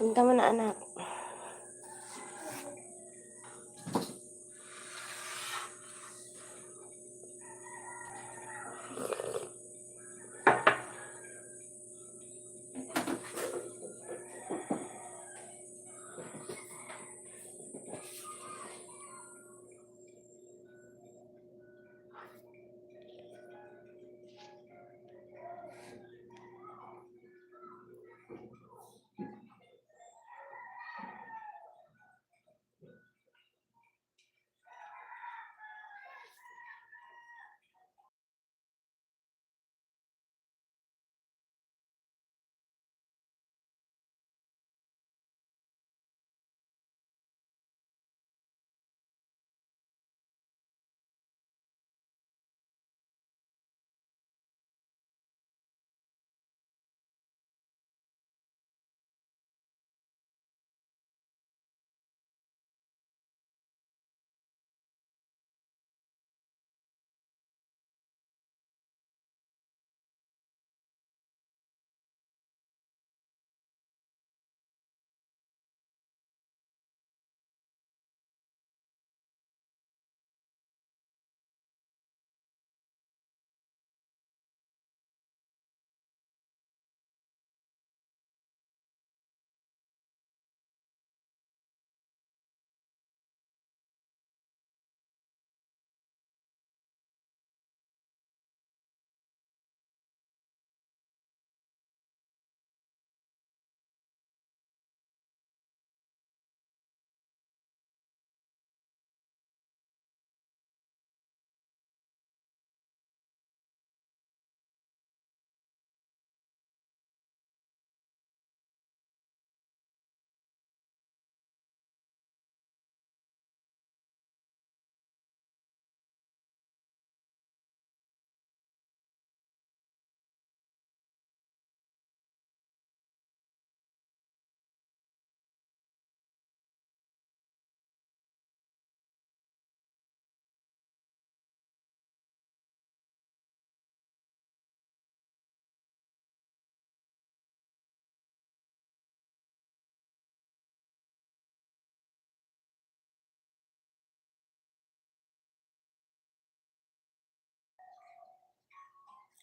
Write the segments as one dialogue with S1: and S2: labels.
S1: Punta mo na, anak.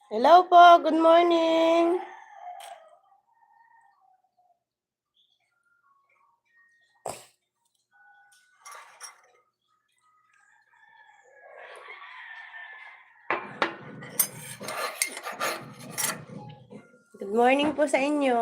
S1: Hello po, good morning. Good morning po sa inyo.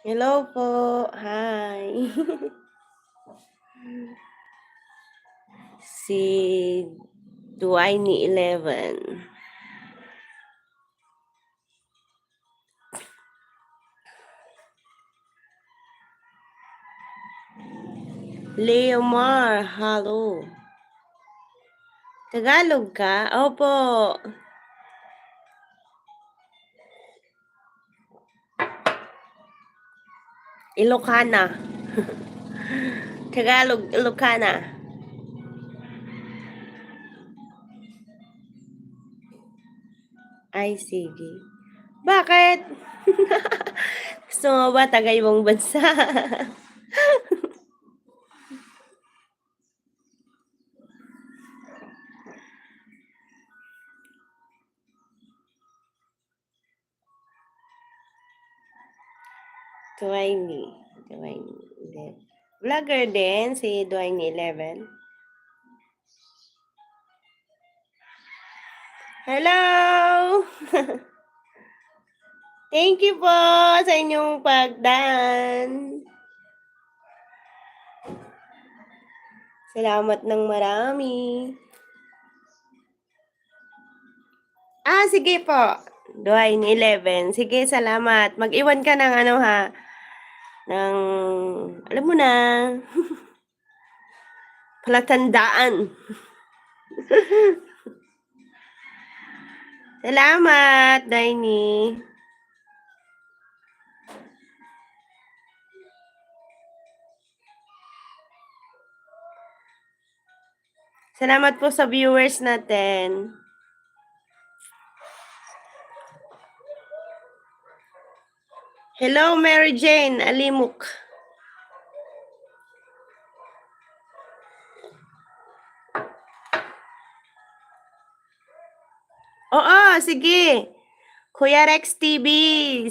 S1: Hello po. Hi. Si Dwayne 11. Leomar, hello. Tagalog ka? Opo. Ilocana. Tagalog, Ilocana. Ay, sige. Bakit? Gusto mo ba taga-ibang bansa? Dwayne. Vlogger din si Dwayne 11. Hello! Thank you po sa inyong pagdaan. Salamat ng marami. Sige po. Dwayne 11. Sige, salamat. Mag-iwan ka ng ano ha. Ng, alam mo na. Palatandaan. Salamat, Dwayne. Salamat po sa viewers natin. Hello, Mary Jane Alimuk. Oo, sige. Kuya Rex TV.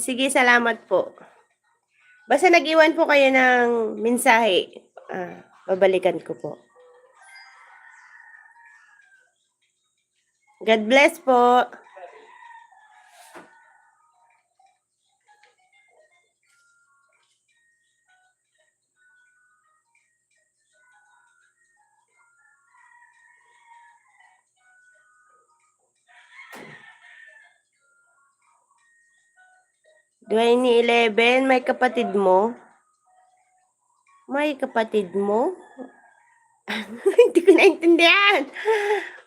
S1: Sige, salamat po. Basta nag-iwan po kayo ng mensahe. Babalikan ko po. God bless po. Dwayne 11, may kapatid mo? May kapatid mo? Hindi ko naintindihan.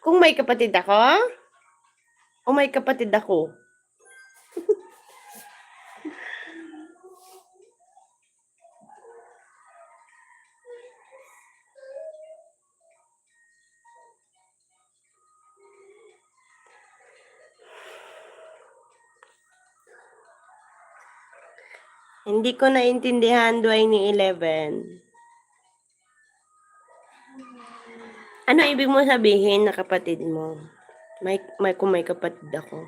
S1: Kung may kapatid ako? O may kapatid ako? Hindi ko naintindihan, Dwayne 11. Ano ibig mo sabihin na kapatid mo? Kung may kapatid ako.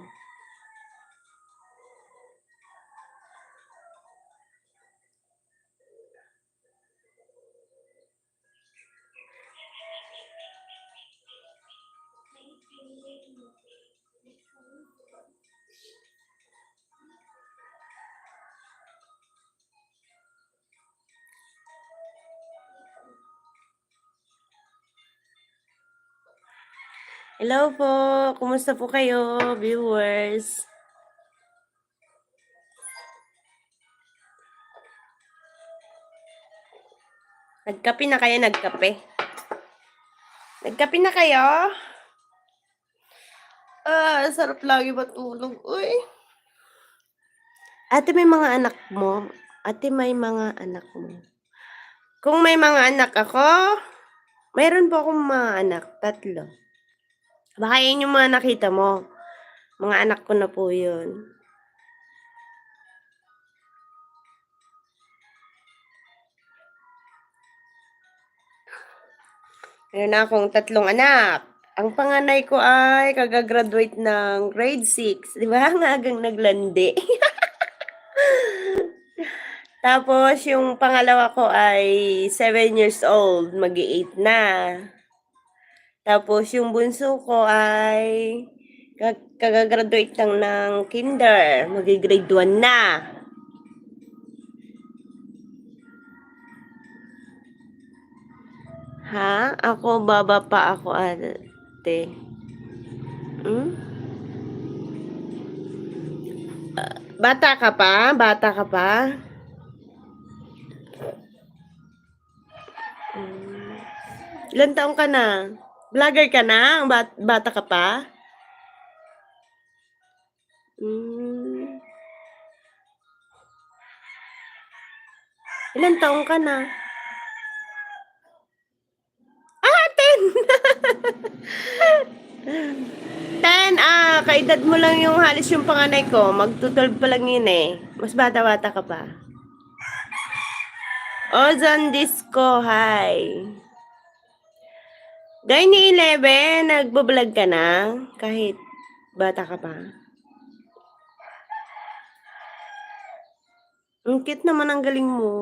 S1: Hello po, kumusta po kayo, viewers? Nagkape na kayo, nagkape? Nagkape na kayo? Sarap lagi matulog. Uy. Ate, may mga anak mo? Ate, may mga anak mo? Kung may mga anak ako, mayroon po akong mga anak, 3. Baka yun yung mga nakita mo. Mga anak ko na po yun. Meron na akong 3 anak. Ang panganay ko ay kagagraduate ng grade 6. Di ba? Ang agang naglandi. Tapos, yung pangalawa ko ay 7 years old. Mag-8 na. Tapos, yung bunso ko ay kagagraduate lang ng kinder. Mag-grade 1 na. Ha? Ako, baba pa ako, ate. Bata ka pa? Bata ka pa? Ilan taong ka na? Vlogger ka na? Bata ka pa? Ilan taong ka na? 10! 10, kaedad mo lang yung halos yung panganay ko. Magto-12 pa lang yun eh. Mas bata-bata ka pa. Ozone Disco, hi. Dine 11, nagbablog ka na? Kahit bata ka pa? Ang cute naman, ang galing mo.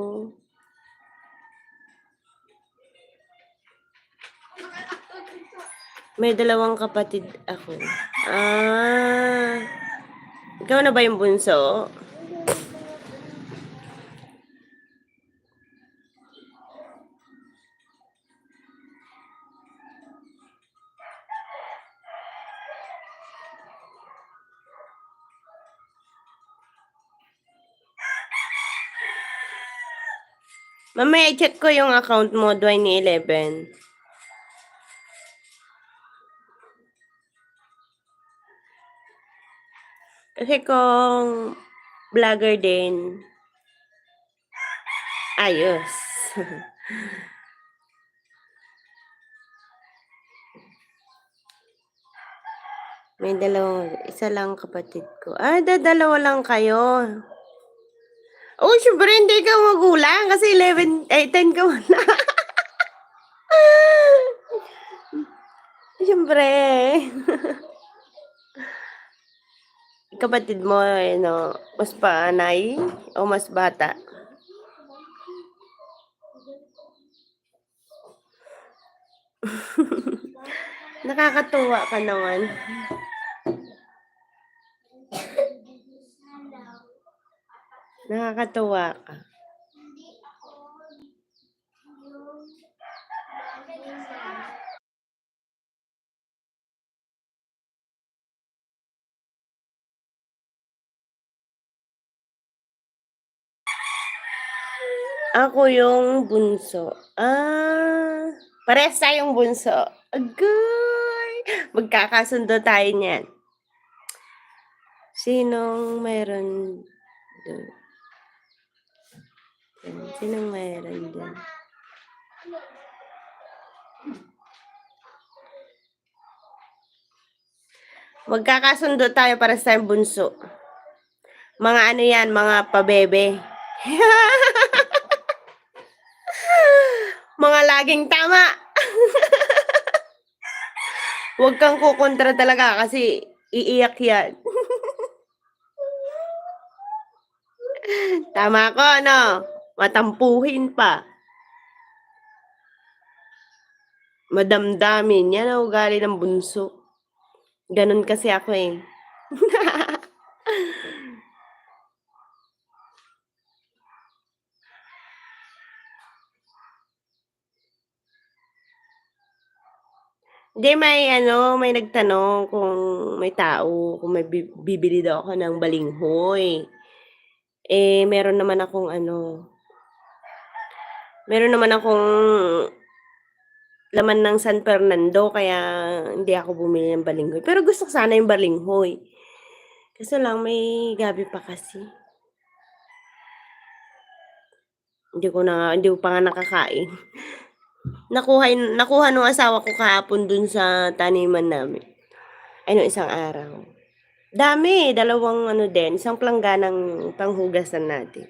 S1: May 2 kapatid ako. Ikaw na ba yung bunso? Mamaya i-check ko yung account mo, Dwayne 11. Kasi kung vlogger din, ayos. May isa lang kapatid ko. Ah, dalawa lang kayo. Oh, syempre hindi ka magulang kasi 10 ka na. Syempre. Kapatid mo, ano, mas panay o mas bata? Nakakatuwa ka naman. Nakakatuwa ka. Ako yung bunso. Ah, parehas tayong bunso. Agay! Magkakasundo tayo niyan. Sinong meron dun? Sinong meron dun? Magkakasundo tayo para sa bunso. Mga ano yan, mga pabebe. Mga laging tama. Huwag kang kukontra talaga kasi iiyak yan. Tama ko, no? Matampuhin pa. Madamdamin. Yan ang ugali ng bunso. Ganon kasi ako eh. Hindi, may nagtanong kung may tao, kung may bibili daw ako ng balinghoy. Eh, meron naman akong laman ng San Fernando, kaya hindi ako bumili ng balinghoy. Pero gusto ko sana yung balinghoy. Kaso lang, may gabi pa kasi. Hindi ko pa nga nakakain. Nakuha nung asawa ko kahapon dun sa taniman namin. Ay, nung isang araw. Dami, dalawang isang plangganang panghugasan natin.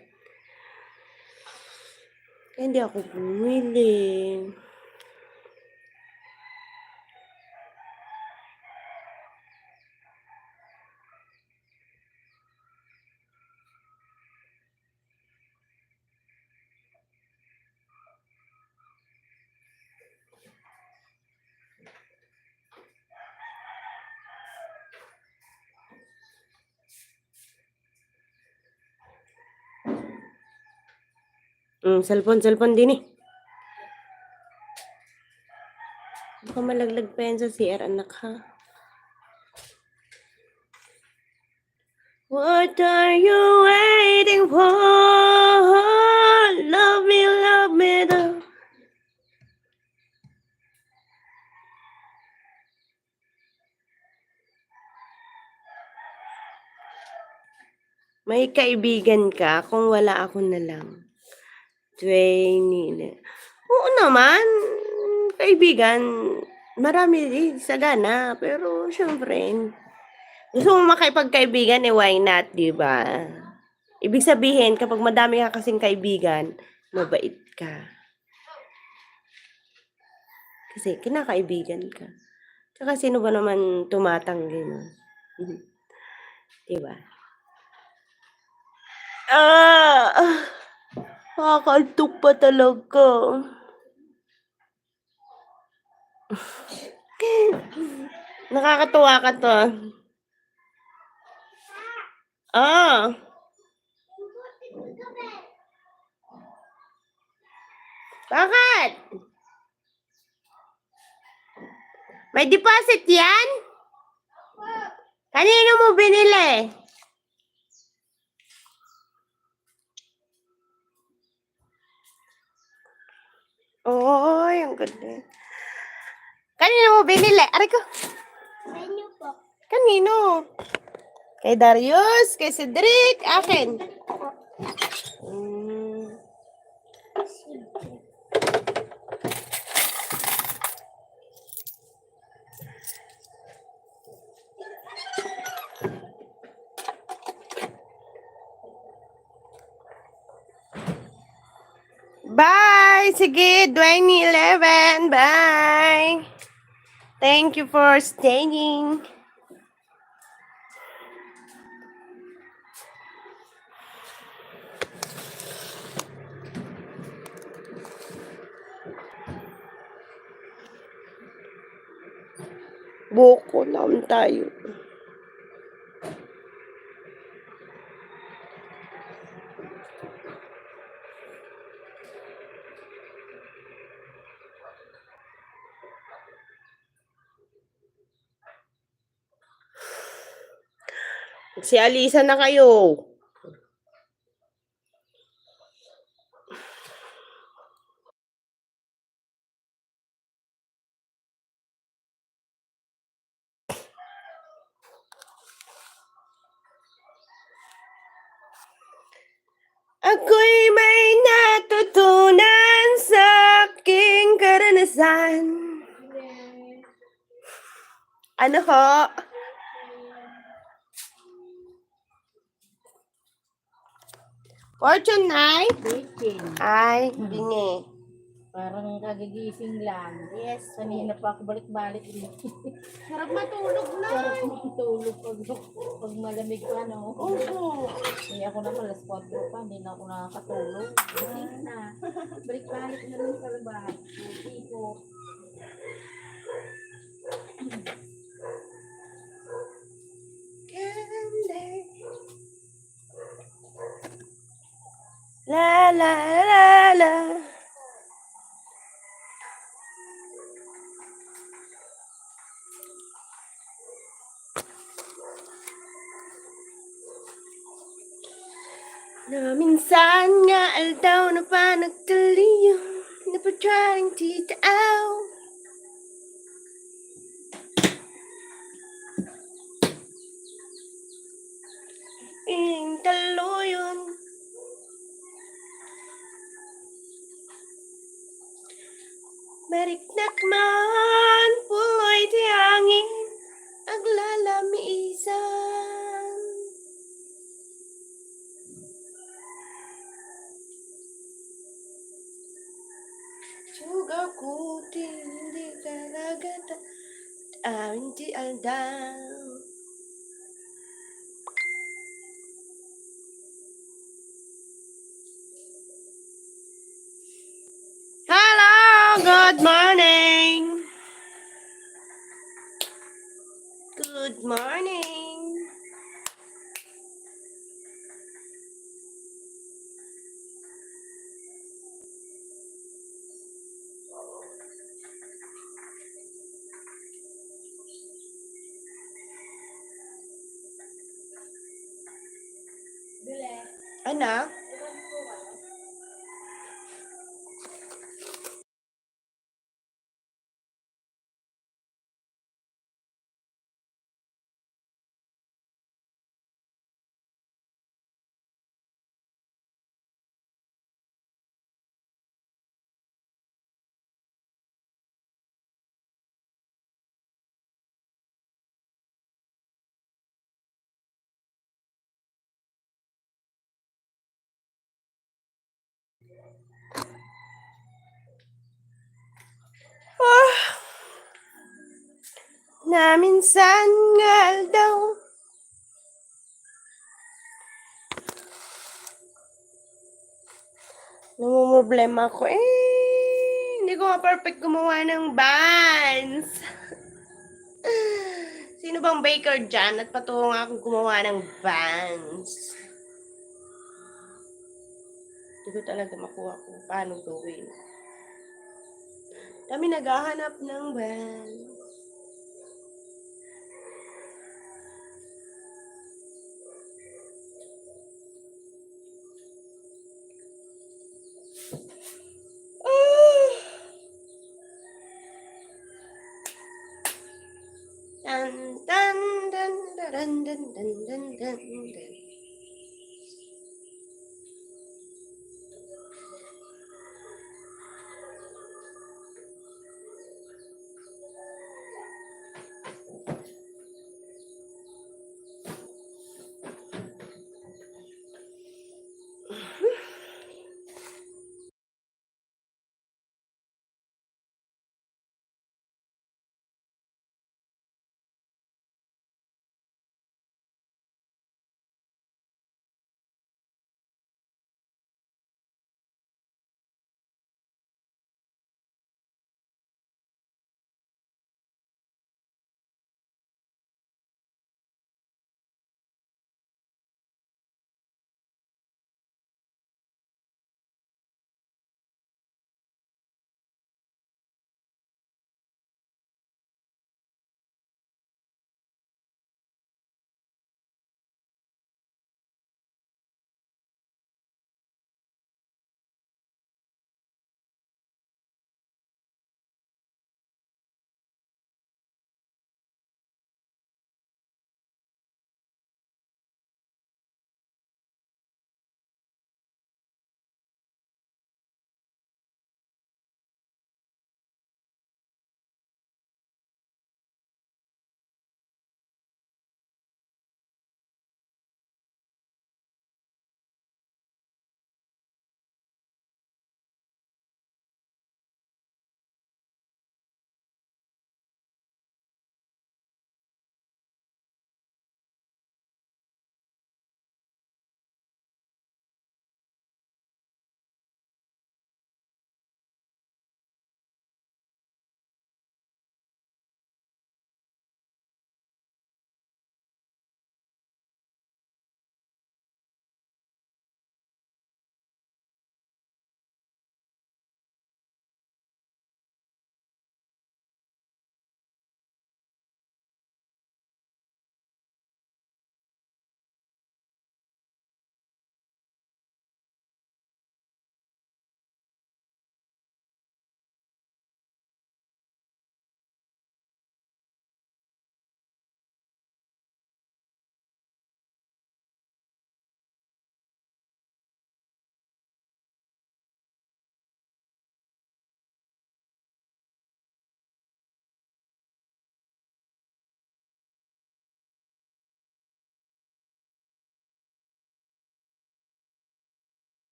S1: Kaya hindi ako bumili. Cellphone din eh. Baka malaglag pa yan sa CR, anak ha. What are you waiting for? Love me daw. May kaibigan ka kung wala ako na lang. 20 na. Oo naman, kaibigan, marami sagana, pero syempre, gusto mo makipagkaibigan why not, di ba? Ibig sabihin, kapag madami ka kasing kaibigan, mabait ka. Kasi kinakaibigan ka. Tsaka sino ba naman tumatanggi mo? Diba? Nakakaltok pa talaga. Nakakatuwa ka to. Bakit? May deposit yan? Kanino mo binili? Oy, ang ganda. Kanino mo binili? Aray ko. Kanino po? Kanino? Kay Darius, kay Cedric, akin. Bye! Sige, 2011. Bye! Thank you for staying. Buko lang tayo. Si Alisa na kayo. Ako'y may natutunan sa aking karanasan. Ano ho? Fortune night?
S2: Baking.
S1: Ay, bingi.
S2: Parang kagigising lang.
S1: Yes.
S2: Kanina pa ako balik-balik dito.
S1: Sarap matulog na.
S2: Sarap matulog pag malamig pa, no?
S1: Oo.
S2: Kaya ako naman, alas 4 pa, hindi na ako nakakatulog. Gising na. Balik-balik na lang sa labas. Tipo.
S1: La la la la. Na minsan nga aldaw na pa nagtaliw na pa trying to get out. Ining taluyon. Mariknak man puloy tiyangin aglalamisan. Sugar ko hindi kalagata hindi aldaw. Hello, good morning. Good morning. Ano? Na minsan nga daw namumroblema ko hindi ko nga perfect gumawa ng buns. Sino bang baker dyan at patuwa nga akong gumawa ng buns? Hindi ko talaga makuha kung paano gawin. Kami naghahanap ng buns. Dun, dun, dun, dun, dun, dun, dun, dun, dun.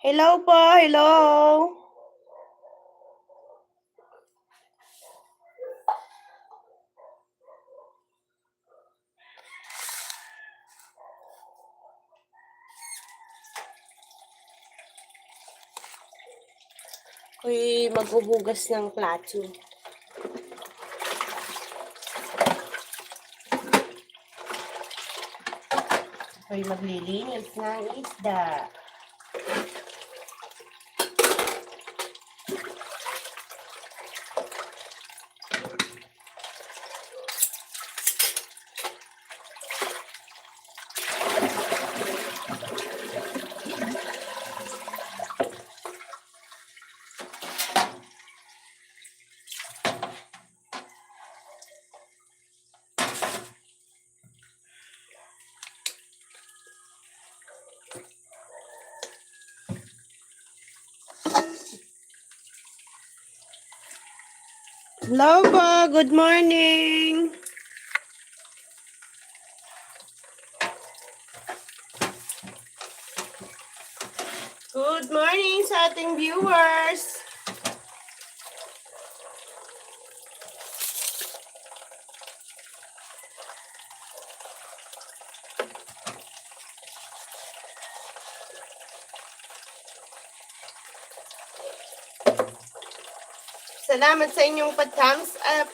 S1: Hello po, hello. Ako'y maghuhugas ng plato. Ako'y maglilinis ng isda. Hello po, good morning. Good morning sa ating viewers. Salamat sa inyong pa-thumbs up.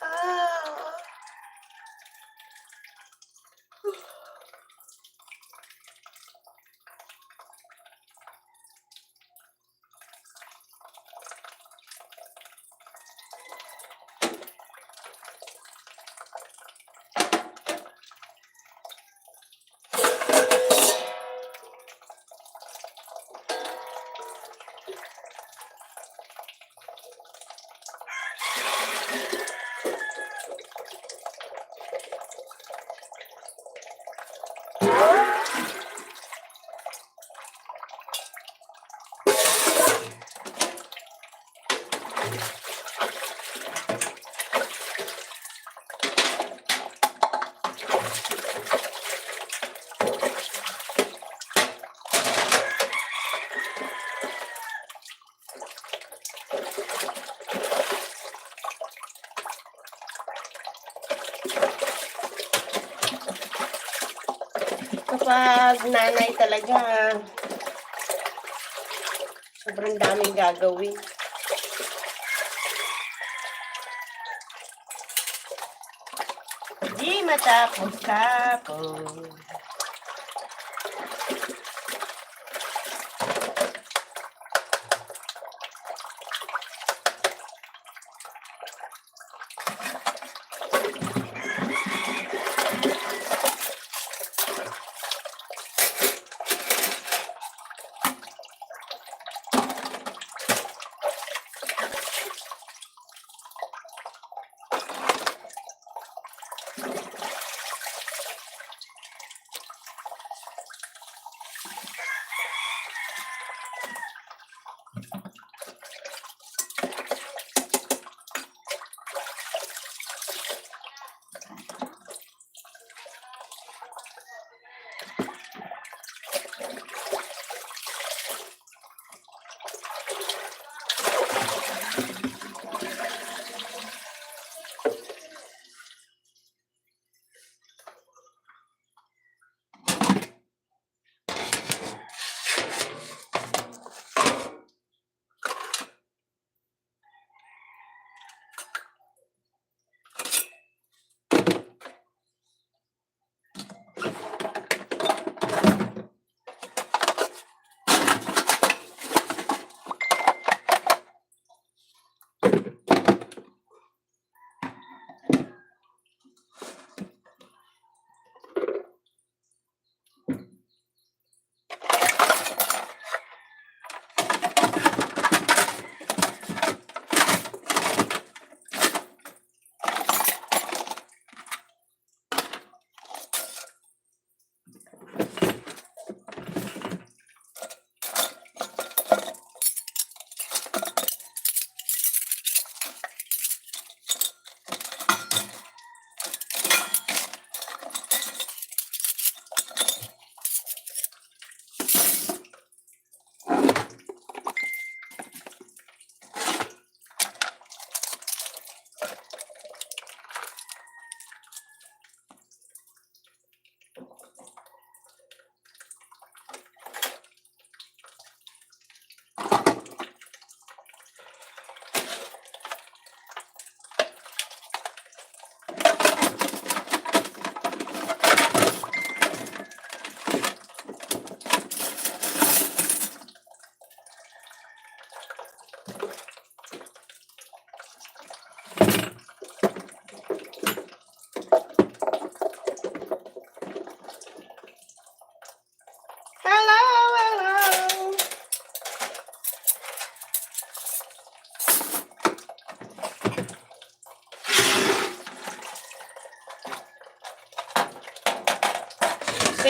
S1: Ah. Kapag nanay talaga, sobrang daming gagawin. Di matapos-tapos.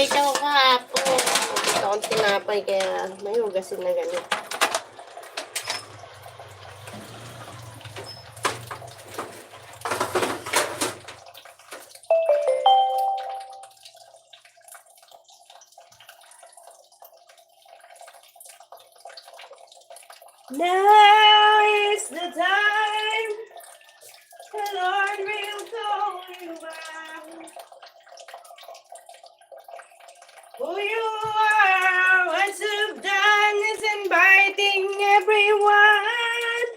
S1: nag-bake ako kahapon. Gusto akong tinapay kaya may hugasin na ganito. Now is the time the Lord will call you back. Who you are, what you've done is inviting everyone.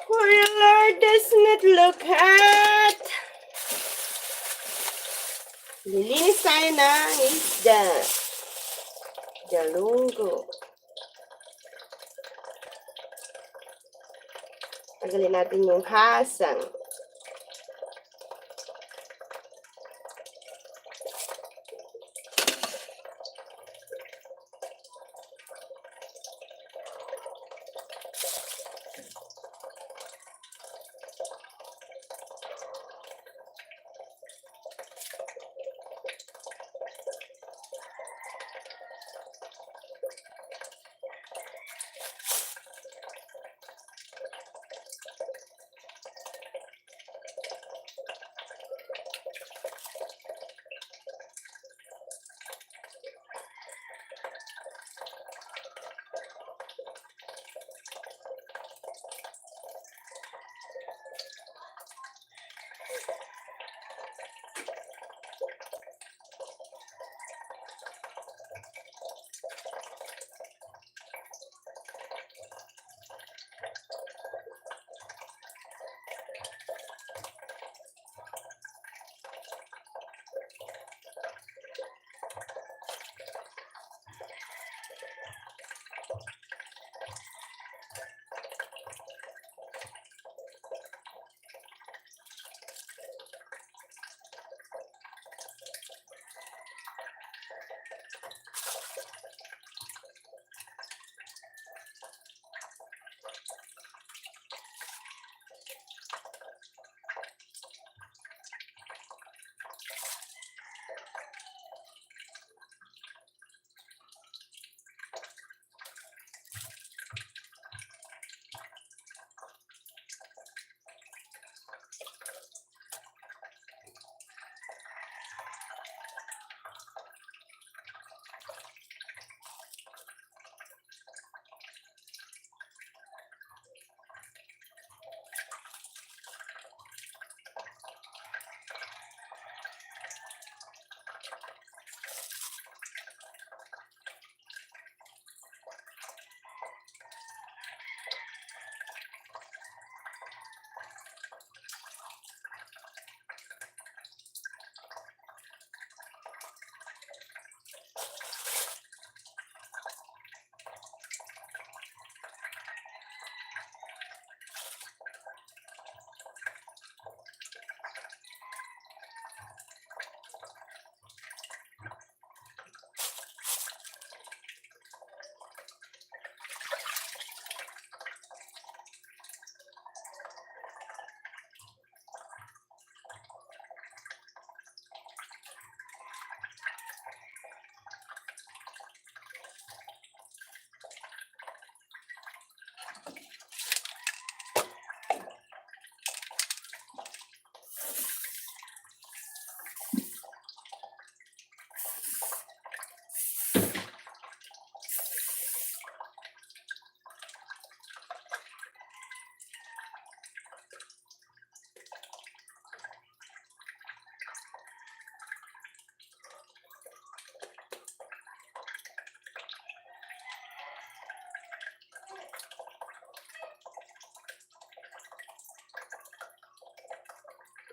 S1: For your Lord does not look at. Lilinis tayo ng isda. Galunggo. Tagalin natin yung hasang.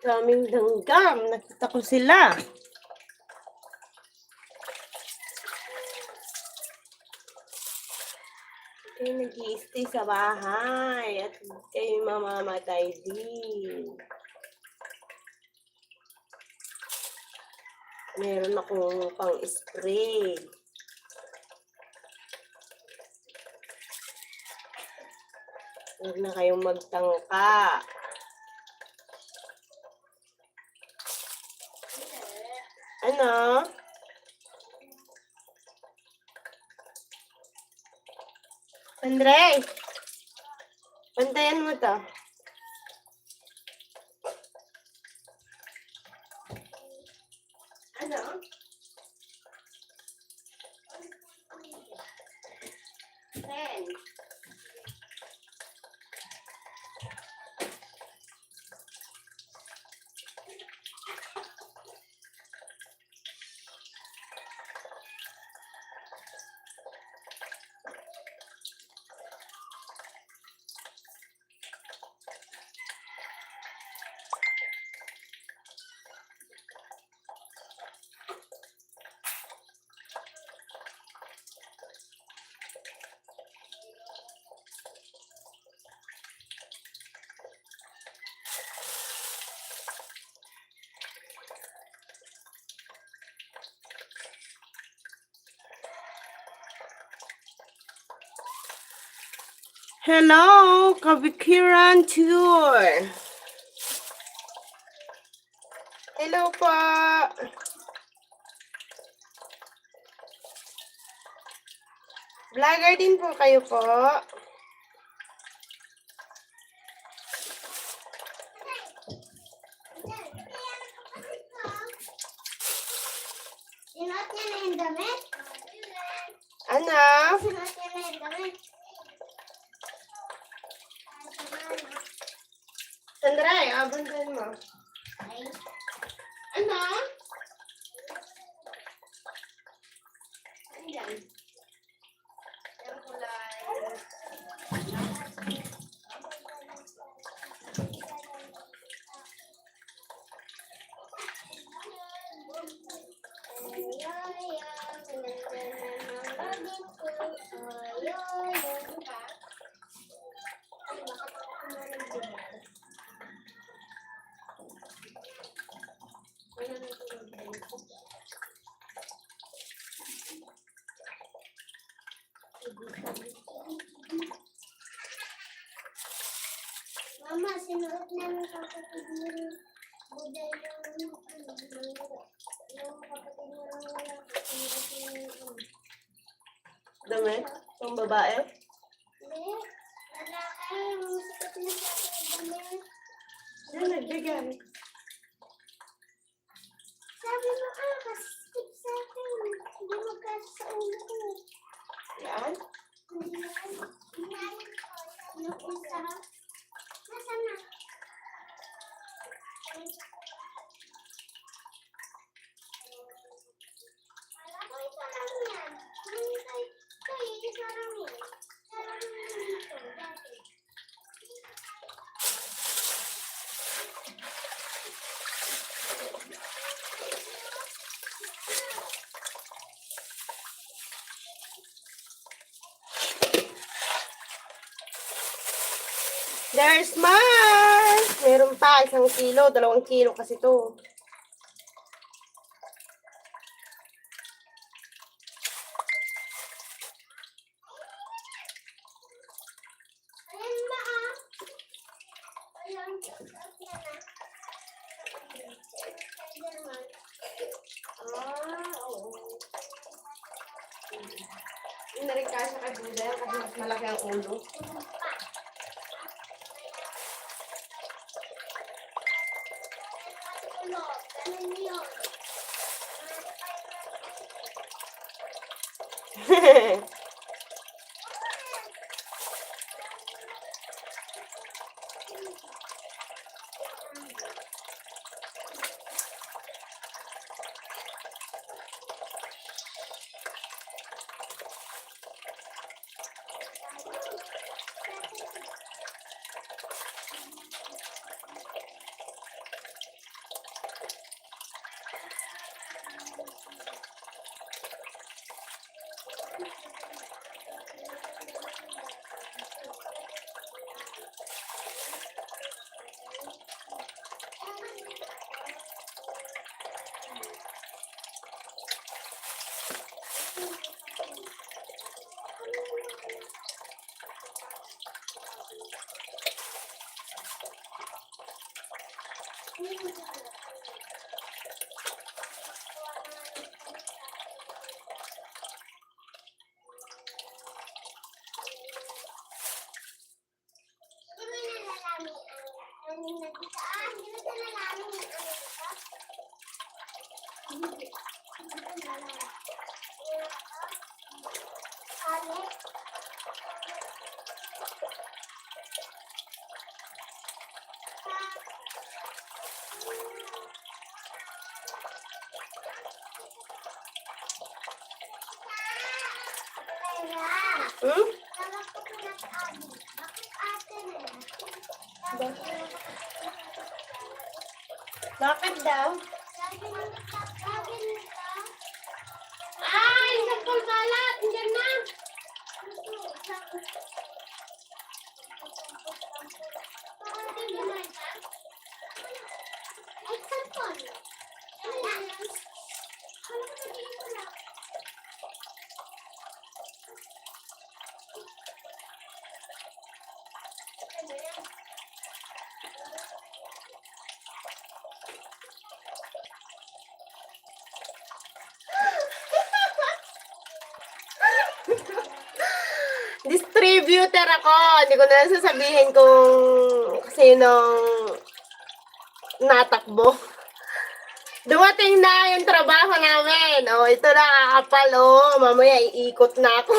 S1: Daming langgam. Nakita ko sila. Kayo nag-i-stay sa bahay at kayo mamamatay din. Meron akong pang-spray. Huwag na kayong magtangka. Ano? Andre, bantayan mo to. Ano? Ten. Hello, Kabikiran Tour. Hello po. Vlogger din po kayo po.
S3: Sinuot niya na yung damit?
S1: Ano?
S3: Sinuot niya na yung damit?
S1: Sandra, abandan mo.
S3: Ay,
S1: Ano? Ayan. Yung kulay.
S3: Mama, sinuot namin kapatid mo Buda yung kapatid mo lang wala kasi
S1: Damit? Pang babae?
S3: hindi, lalaki, yung sikat na sa akin damit.
S1: Ano, nagbigay.
S3: Sabi mo, kasi sa akin, hindi magkasa sa ulo ko.
S1: Yan?
S3: Hindi yan. Yung isa, nasaan na? Wala ko isa lang yan. Kaya isa lang yan. Isa lang yan dito, dati.
S1: There's more! Meron pa, 1 kilo, 2 kilo kasi to.
S3: Ayan ba Ayan, yan Spider-Man.
S1: Oo. Yung narikasya kay Buda kasi mas malaki ang ulo.
S3: Tulog, ganun yun. Alex.
S1: Hmm? Bakit daw? Ay, sakol balat! Diyan na!
S3: Ay, sampol.
S1: Distributor ako. Hindi ko na sasabihin kung sinong natakbo. Dumating na yung trabaho namin. Oh, ito na kakapal. Oh, mamaya iikot na ako.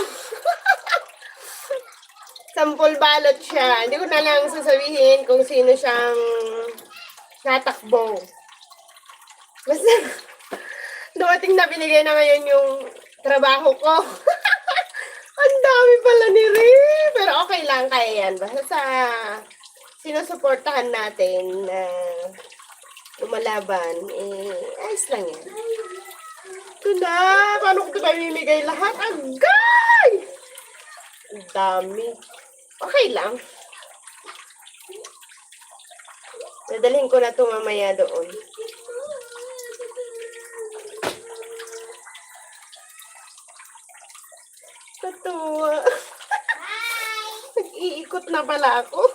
S1: Sampol balot siya. Hindi ko na lang sasabihin kung sino siyang natakbo. Basta, dumating na binigay na ngayon yung trabaho ko. Ang dami pala ni Ri. Pero okay lang, kaya yan. Basta sa sinusuportahan natin na lumalaban, ayos lang yan. Ito na, paano ko ito mamimigay lahat? Agay! Ang dami. Okay lang. Dadalhin ko na ito mamaya doon. Tatuwa. Nag-iikot na pala ako.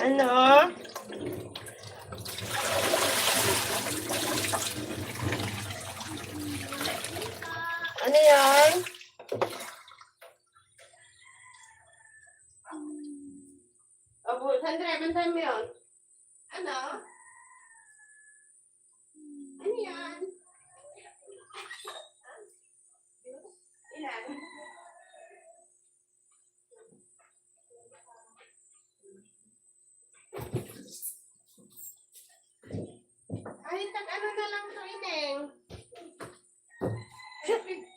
S1: Ano? Ano yan? Opo, Sandra, bantay mo yun. Ano? Ano yan? Ilan? Ay, ano na lang to, Ineng? 15.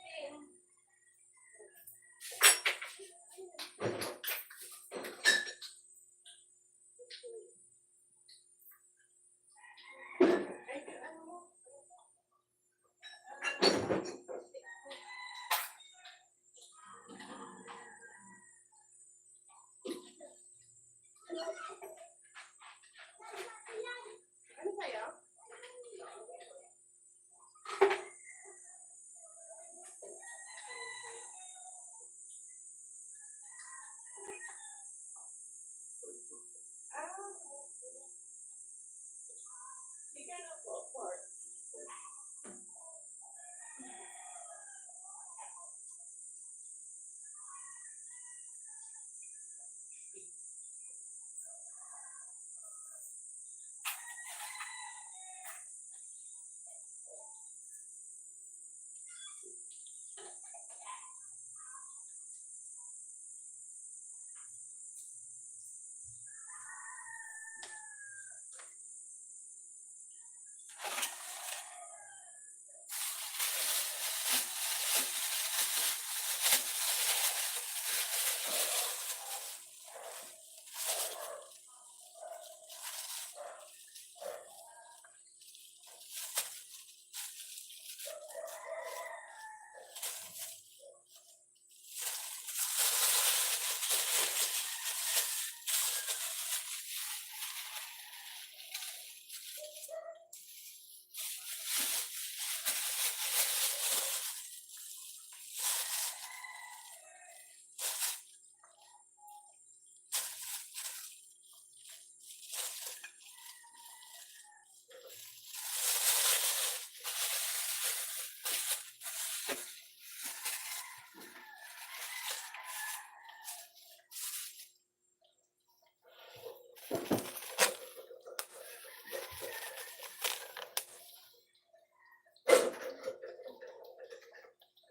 S1: Ano sa'yo? Chicken o pork?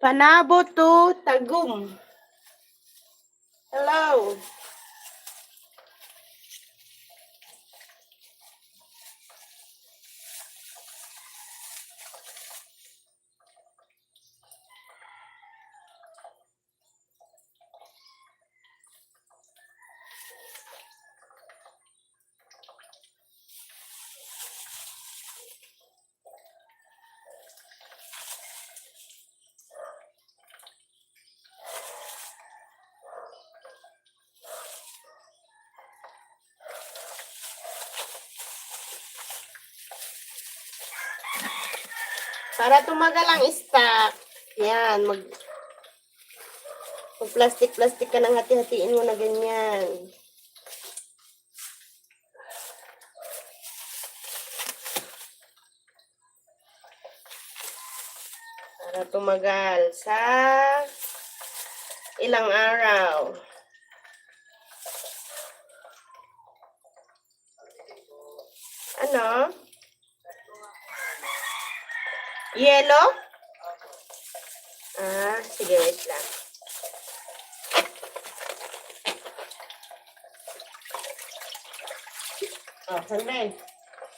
S1: Panabo to Tagum. Hello. Para tumagal ang stock. Yan, plastic ka nang hati-hatiin mo na ganyan. Para tumagal sa ilang araw. Ano? Yellow? Ah, sige, wait lang. Oh, sandal.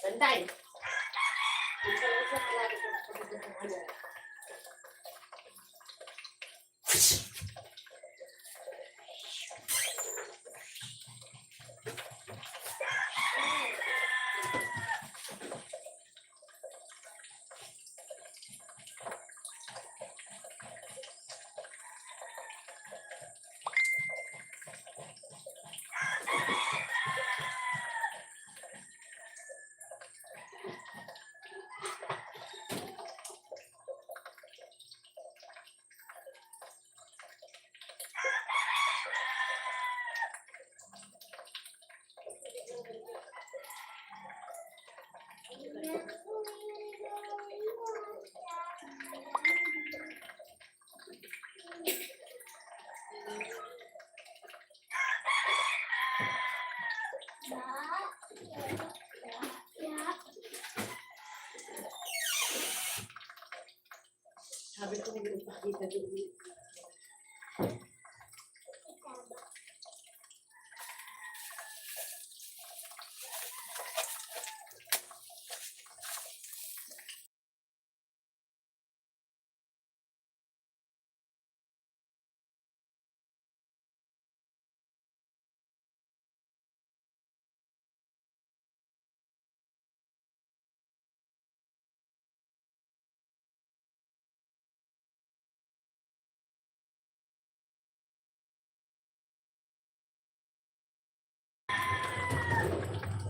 S1: Sandal. Dito lang siya palagi kung ano.
S2: Sabi ko nagpapakita doon.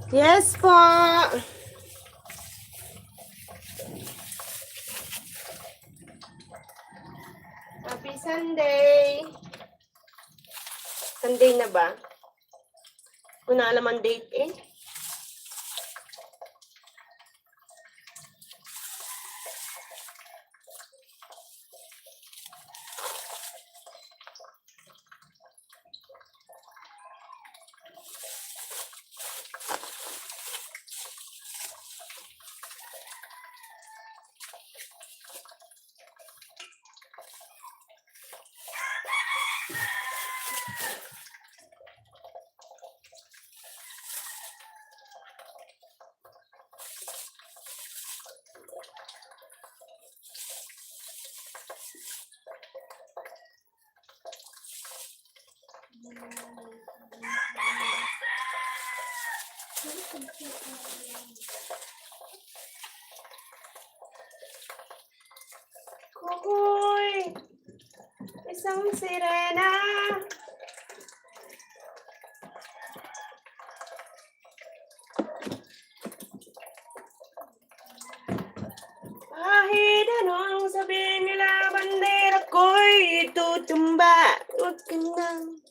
S1: Yes po. Happy Sunday. Sunday na ba? Una alam ang date eh. Kukoy! Isang sirena! Kahit ano ang sabihin nila, bandera ko'y tutumba. Huwag ka nang...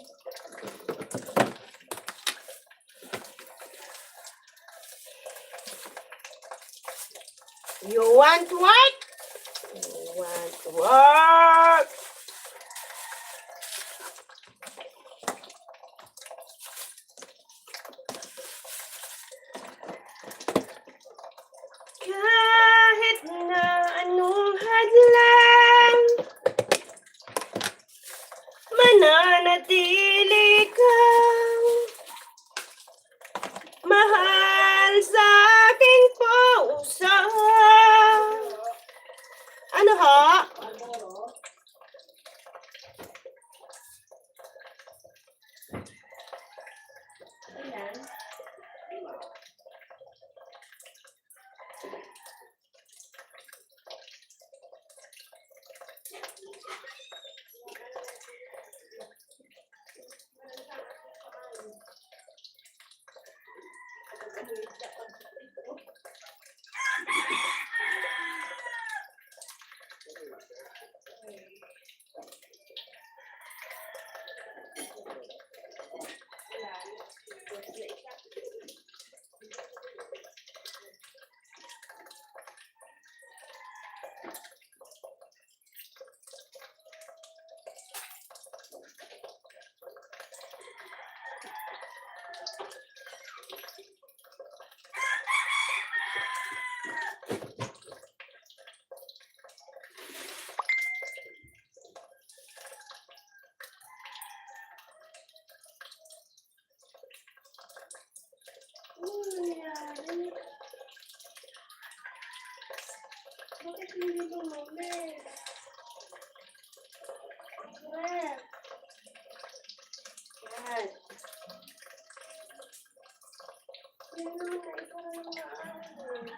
S1: You want to work? You want to work? Kahit na anong hadlang, mananatili kang mahal sa aking puso. Ano ho? Bakit hindi bumalik? Yan. Yan. Yan naman na, ikaw na yung maayos.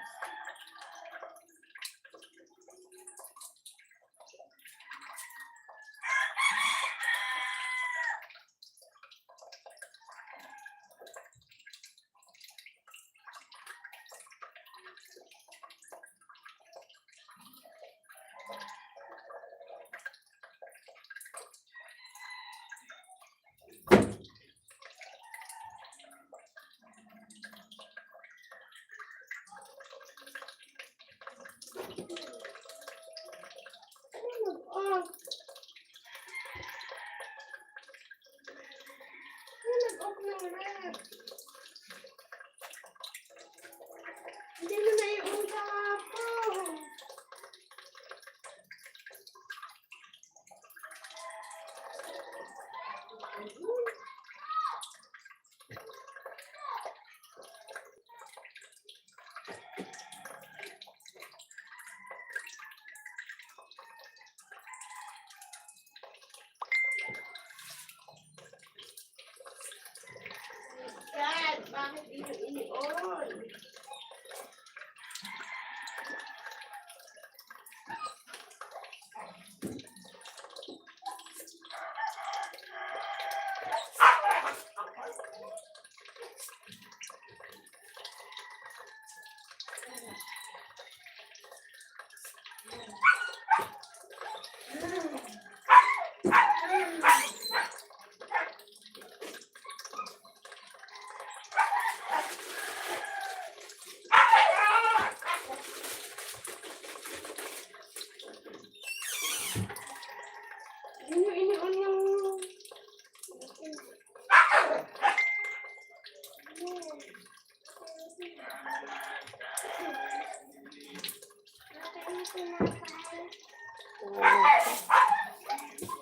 S1: Natutulog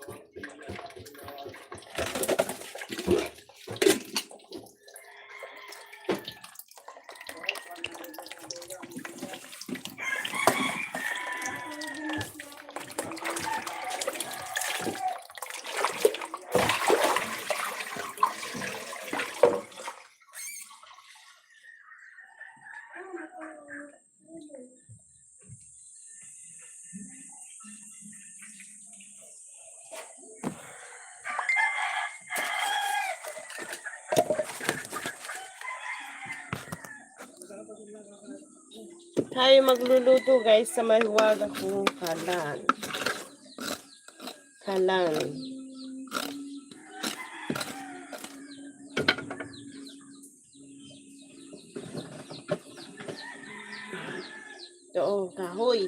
S1: ko. Tayo magluluto guys sa mahiwaga kong kalan. Kalan. Ito oh, kahoy.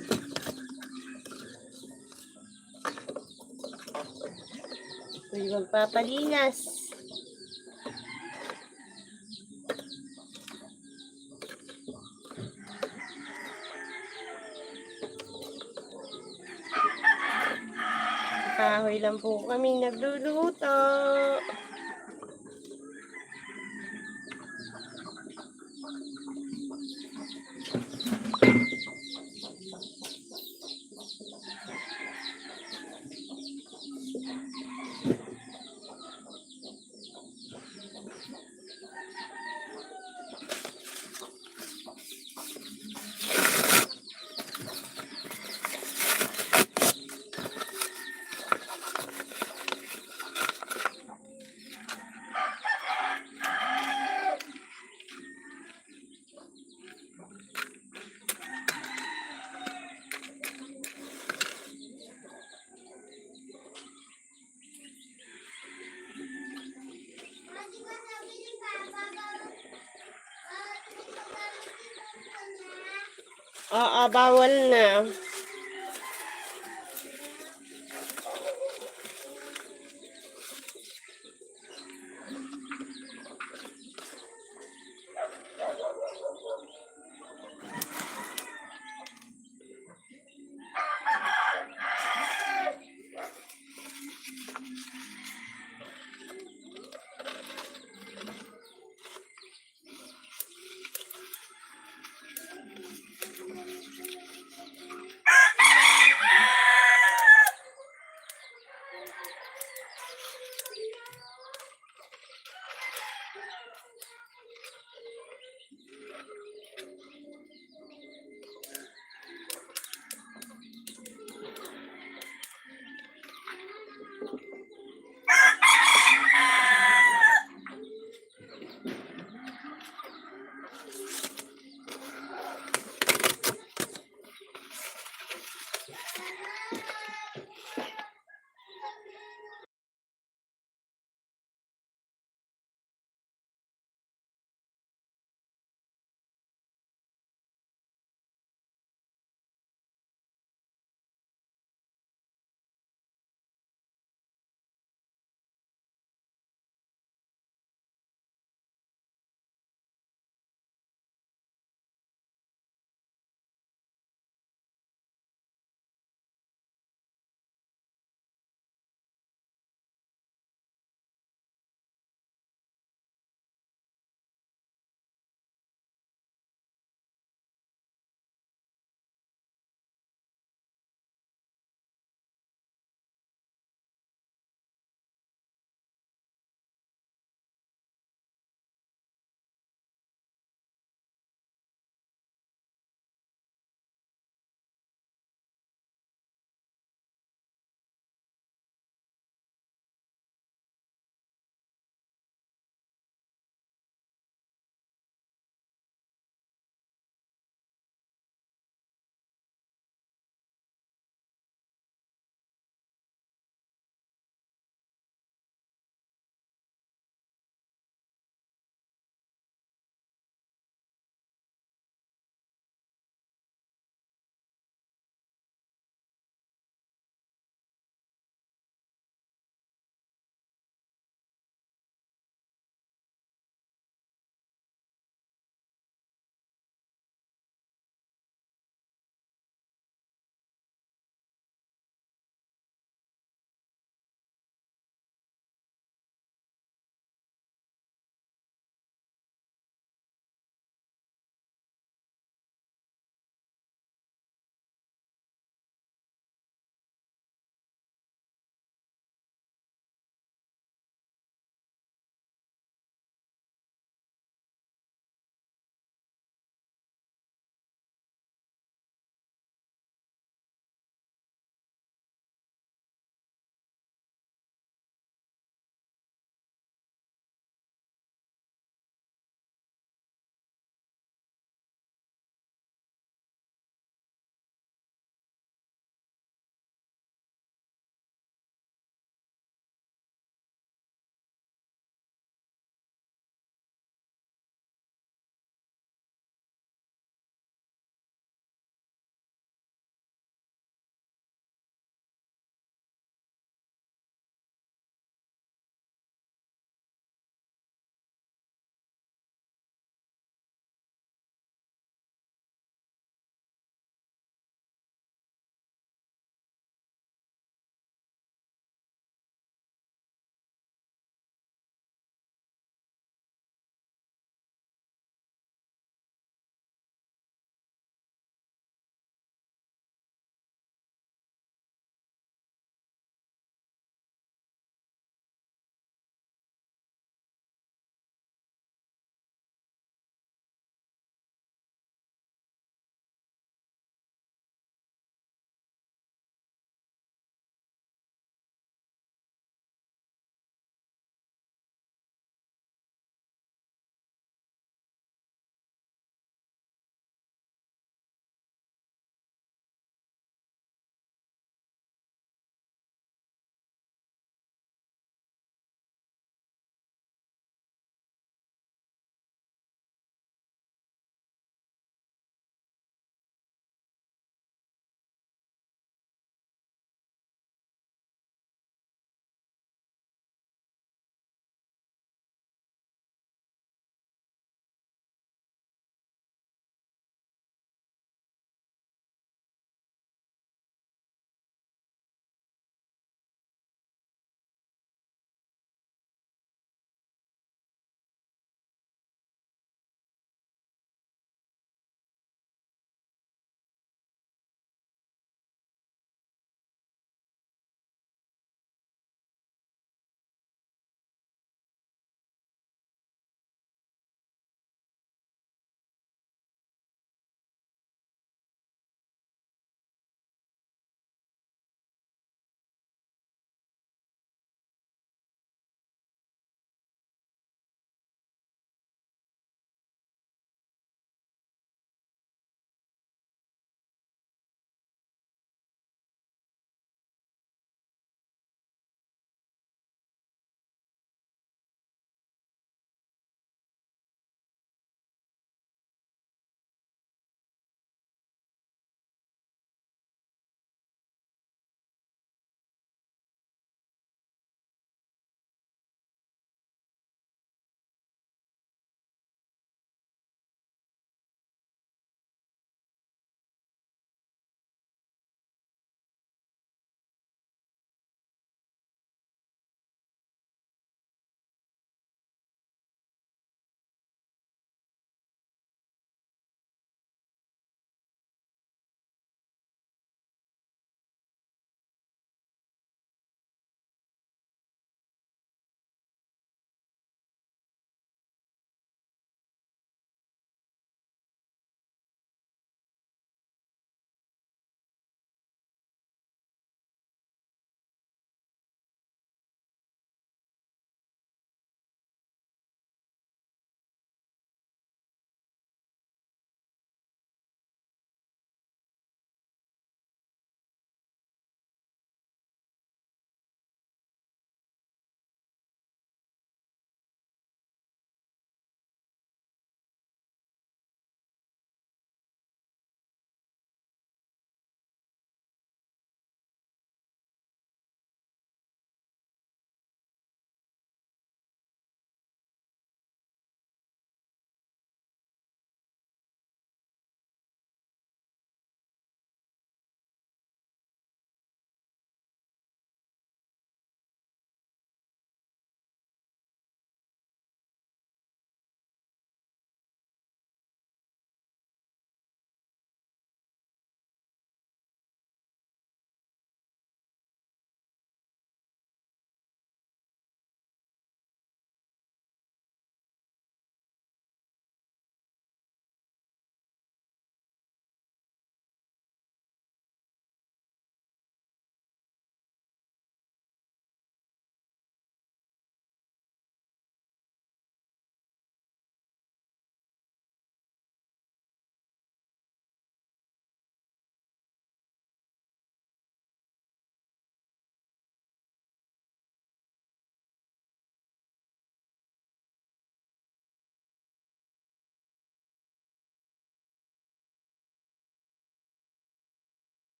S1: Ito'y magpapalinas. Kahoy lang po kami nagluluto.
S3: Di ba sabi ni Papa,
S1: Oo, bawal na.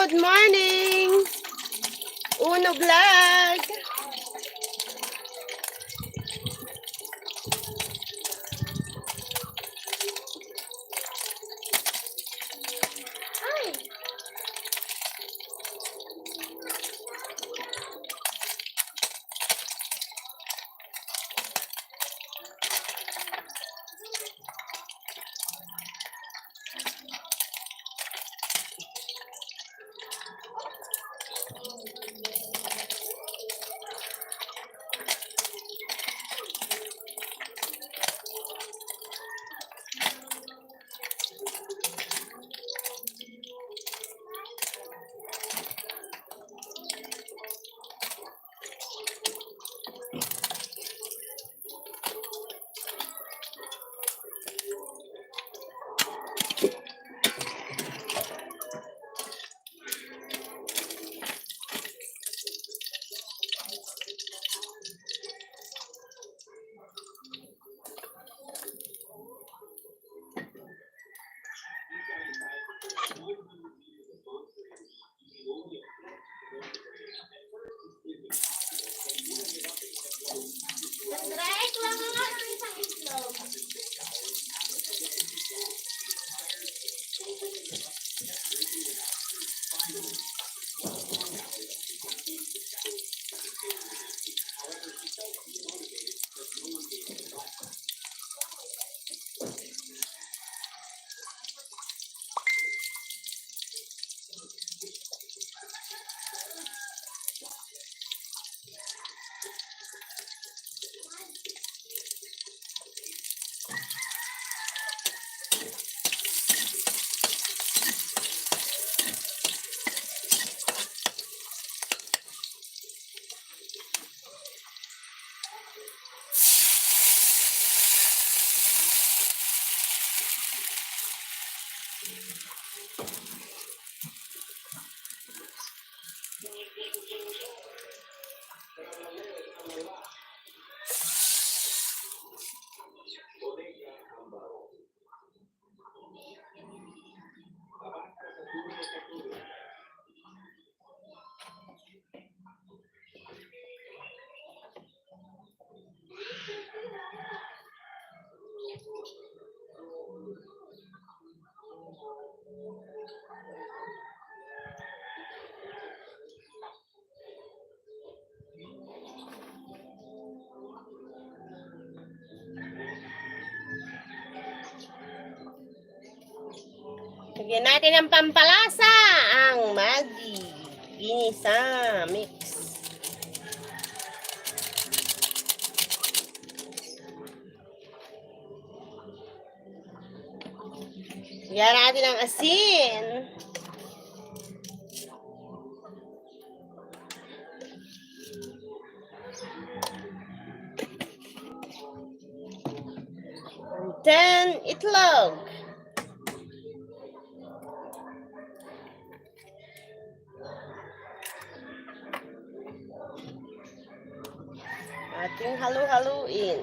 S1: Good morning! Uno Vlog!
S3: Ay! Nag-break lang ako ng isang itlog.
S1: Lagyan natin ng pampalasa, ang Maggi Ginisa Mix. Lagyan natin ng asin. And then, itlog. Ating halu-haluin.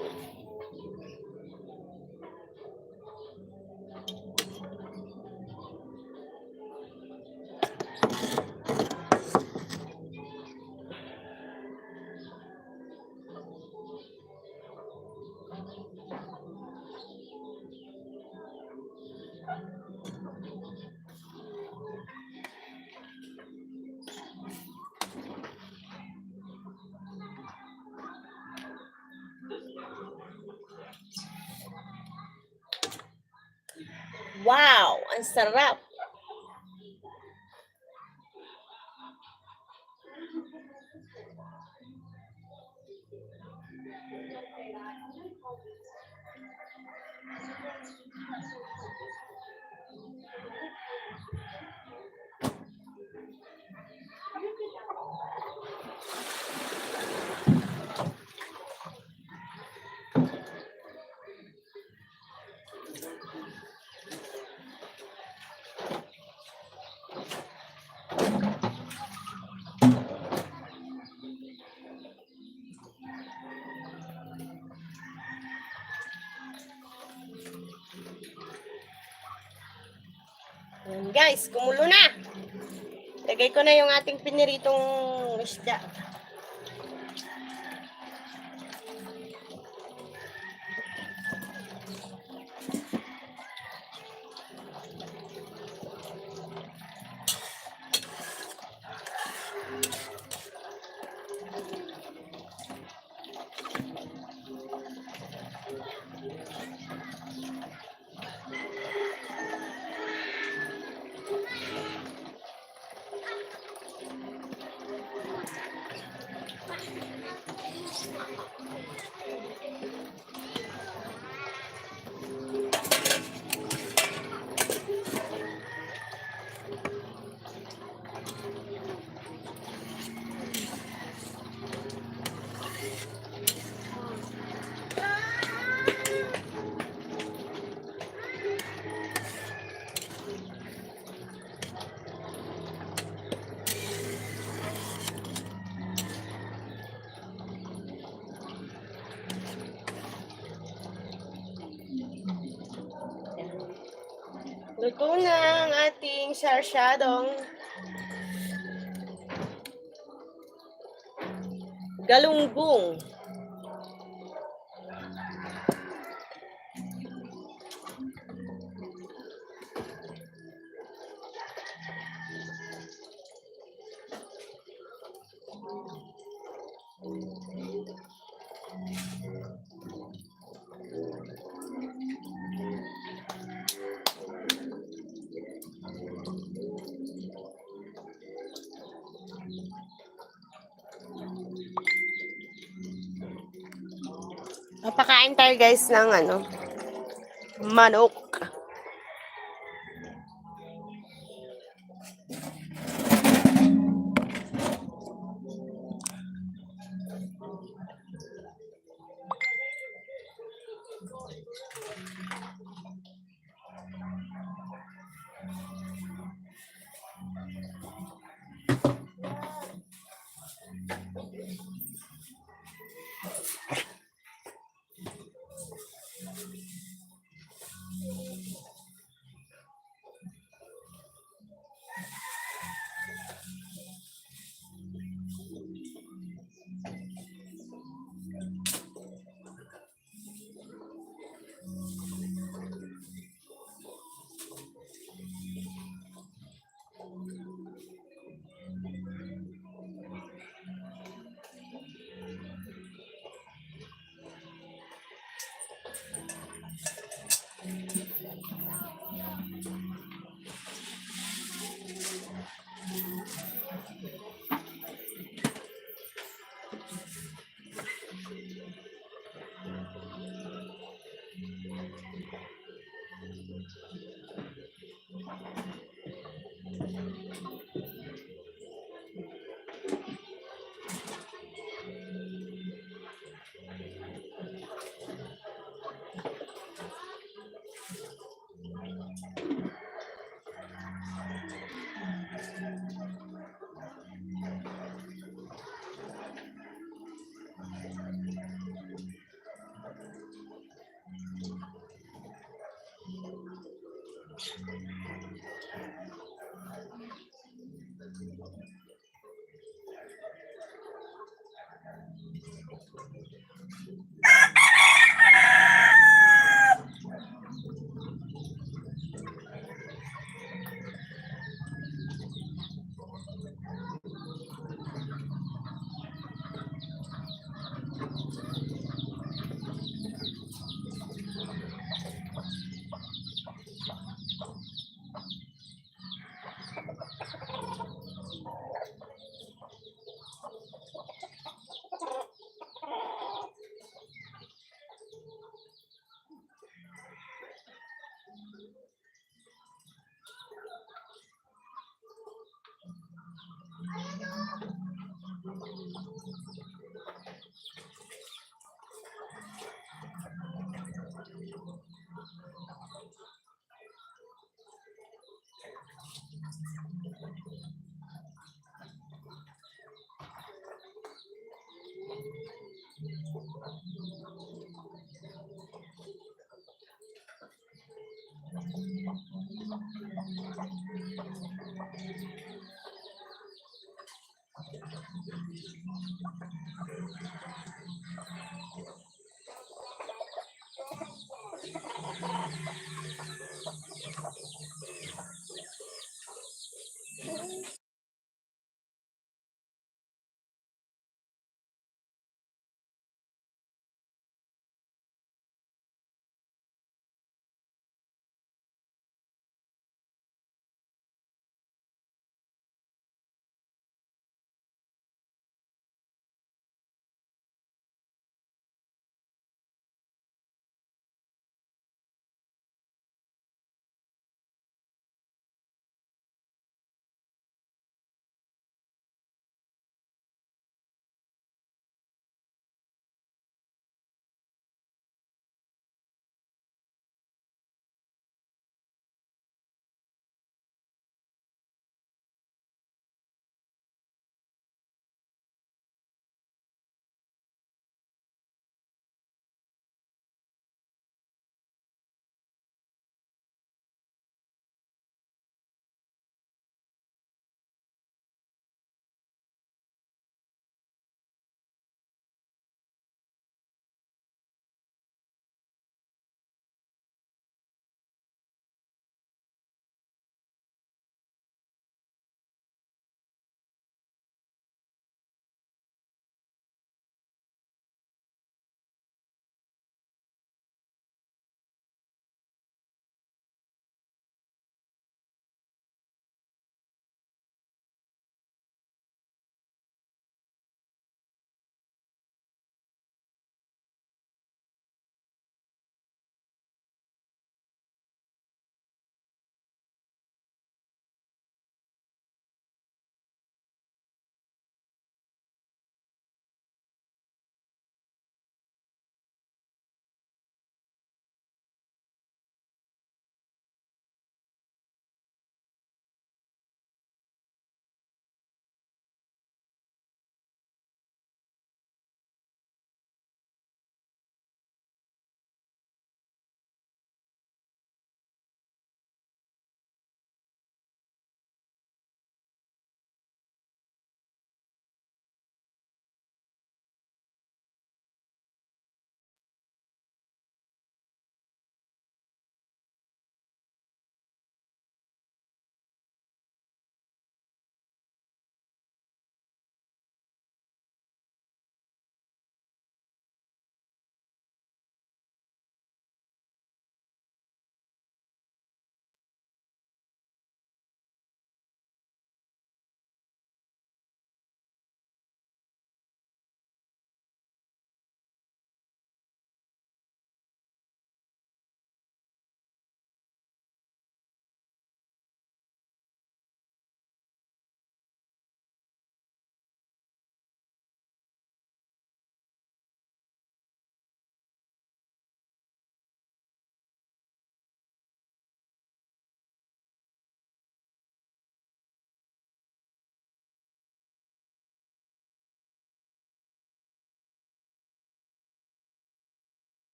S1: Wow! Ang sarap! Ayan guys, kumulo na. Lagay ko na yung ating piniritong isda. Luto na ang ating sarsyadong galunggong. Papakain tayo guys ng manok.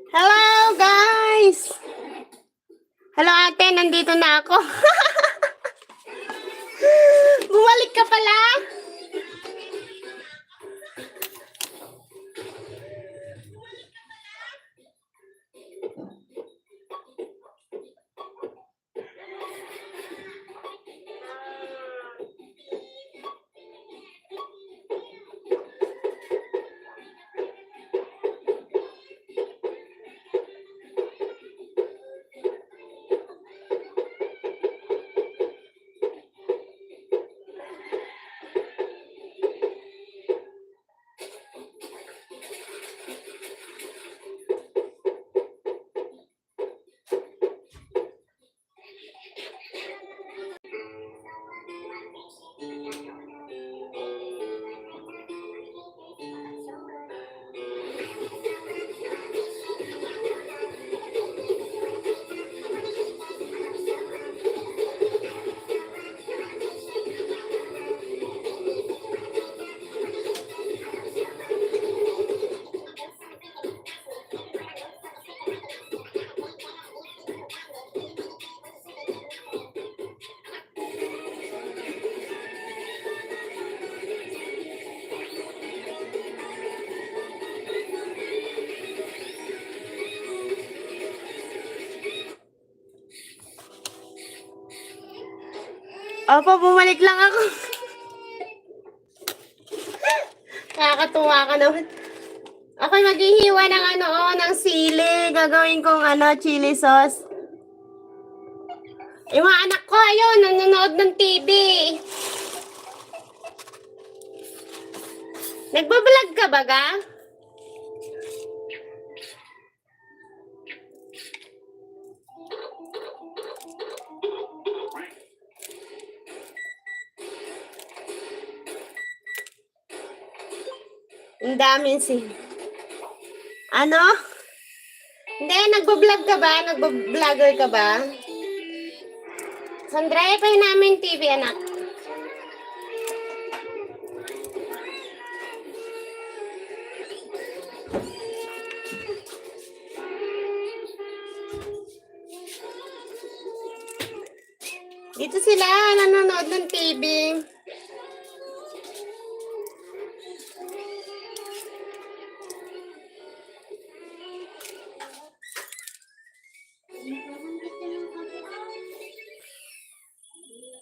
S1: Hello, guys! Hello, ate. Nandito na ako. Bumalik ka pala? Opo, bumalik lang ako. Nakakatuwa ka naman. Ako'y maghihiwa ng ng sili. Gagawin kong chili sauce. Yung mga anak ko, ayun, nanonood ng TV. Nagbablog ka ba, ga? Ang daming Ano? Hindi, nagbablog ka ba? Nagbablogger ka ba? Sandra, pa namin TV, anak. Dito sila, nanonood ng TV.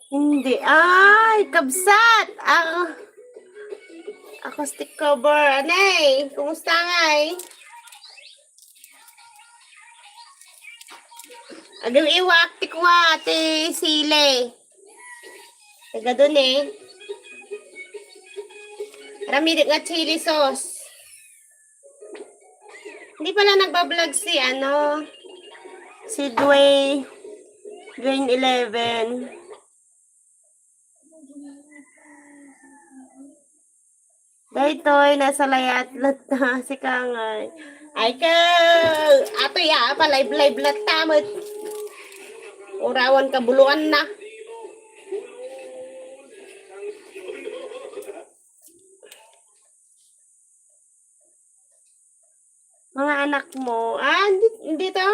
S1: Hindi. Ay, kabsat! Acoustic cover. Anay, kumusta ngay? Agaw iwaktik wa, ate sile. Taga dun eh. Ramidik nga chili sauce. Hindi pala nagbablog si Dwayne 11. Daytoy, nasa layat-lat na si Kangay. Ay ka! Ato ya, live lat tamot. Urawan kabuluan na. Mga anak mo. Dito.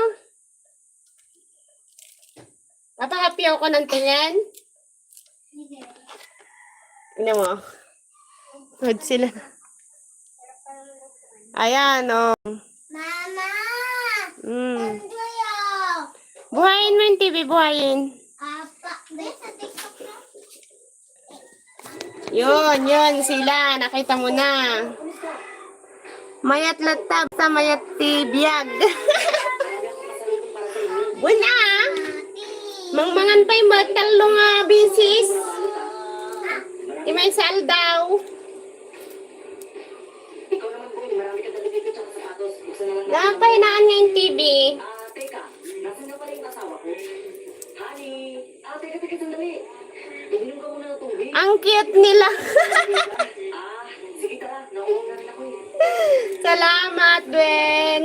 S1: Papahapiyaw ko ng tingin. Tingnan mo. Good sila. Ayan, oh.
S3: Mama! Andrea!
S1: Buhayin mo yung TV, buhayin.
S3: Sa TikTok na.
S1: Yun sila. Nakita mo na. Mayat latab sa mayat tibiyag. Wala. Mangmangan pa yung magtalo nga bisis. Imay sal daw. Napahinaan nga yung TV.
S4: Teka, nasan na pala yung asawa ko? Honey, teka, sandali. Uminom ka muna ng tubig.
S1: Ang cute nila.
S4: Sige tara, nauuwi na rin ako eh.
S1: Salamat, Ben.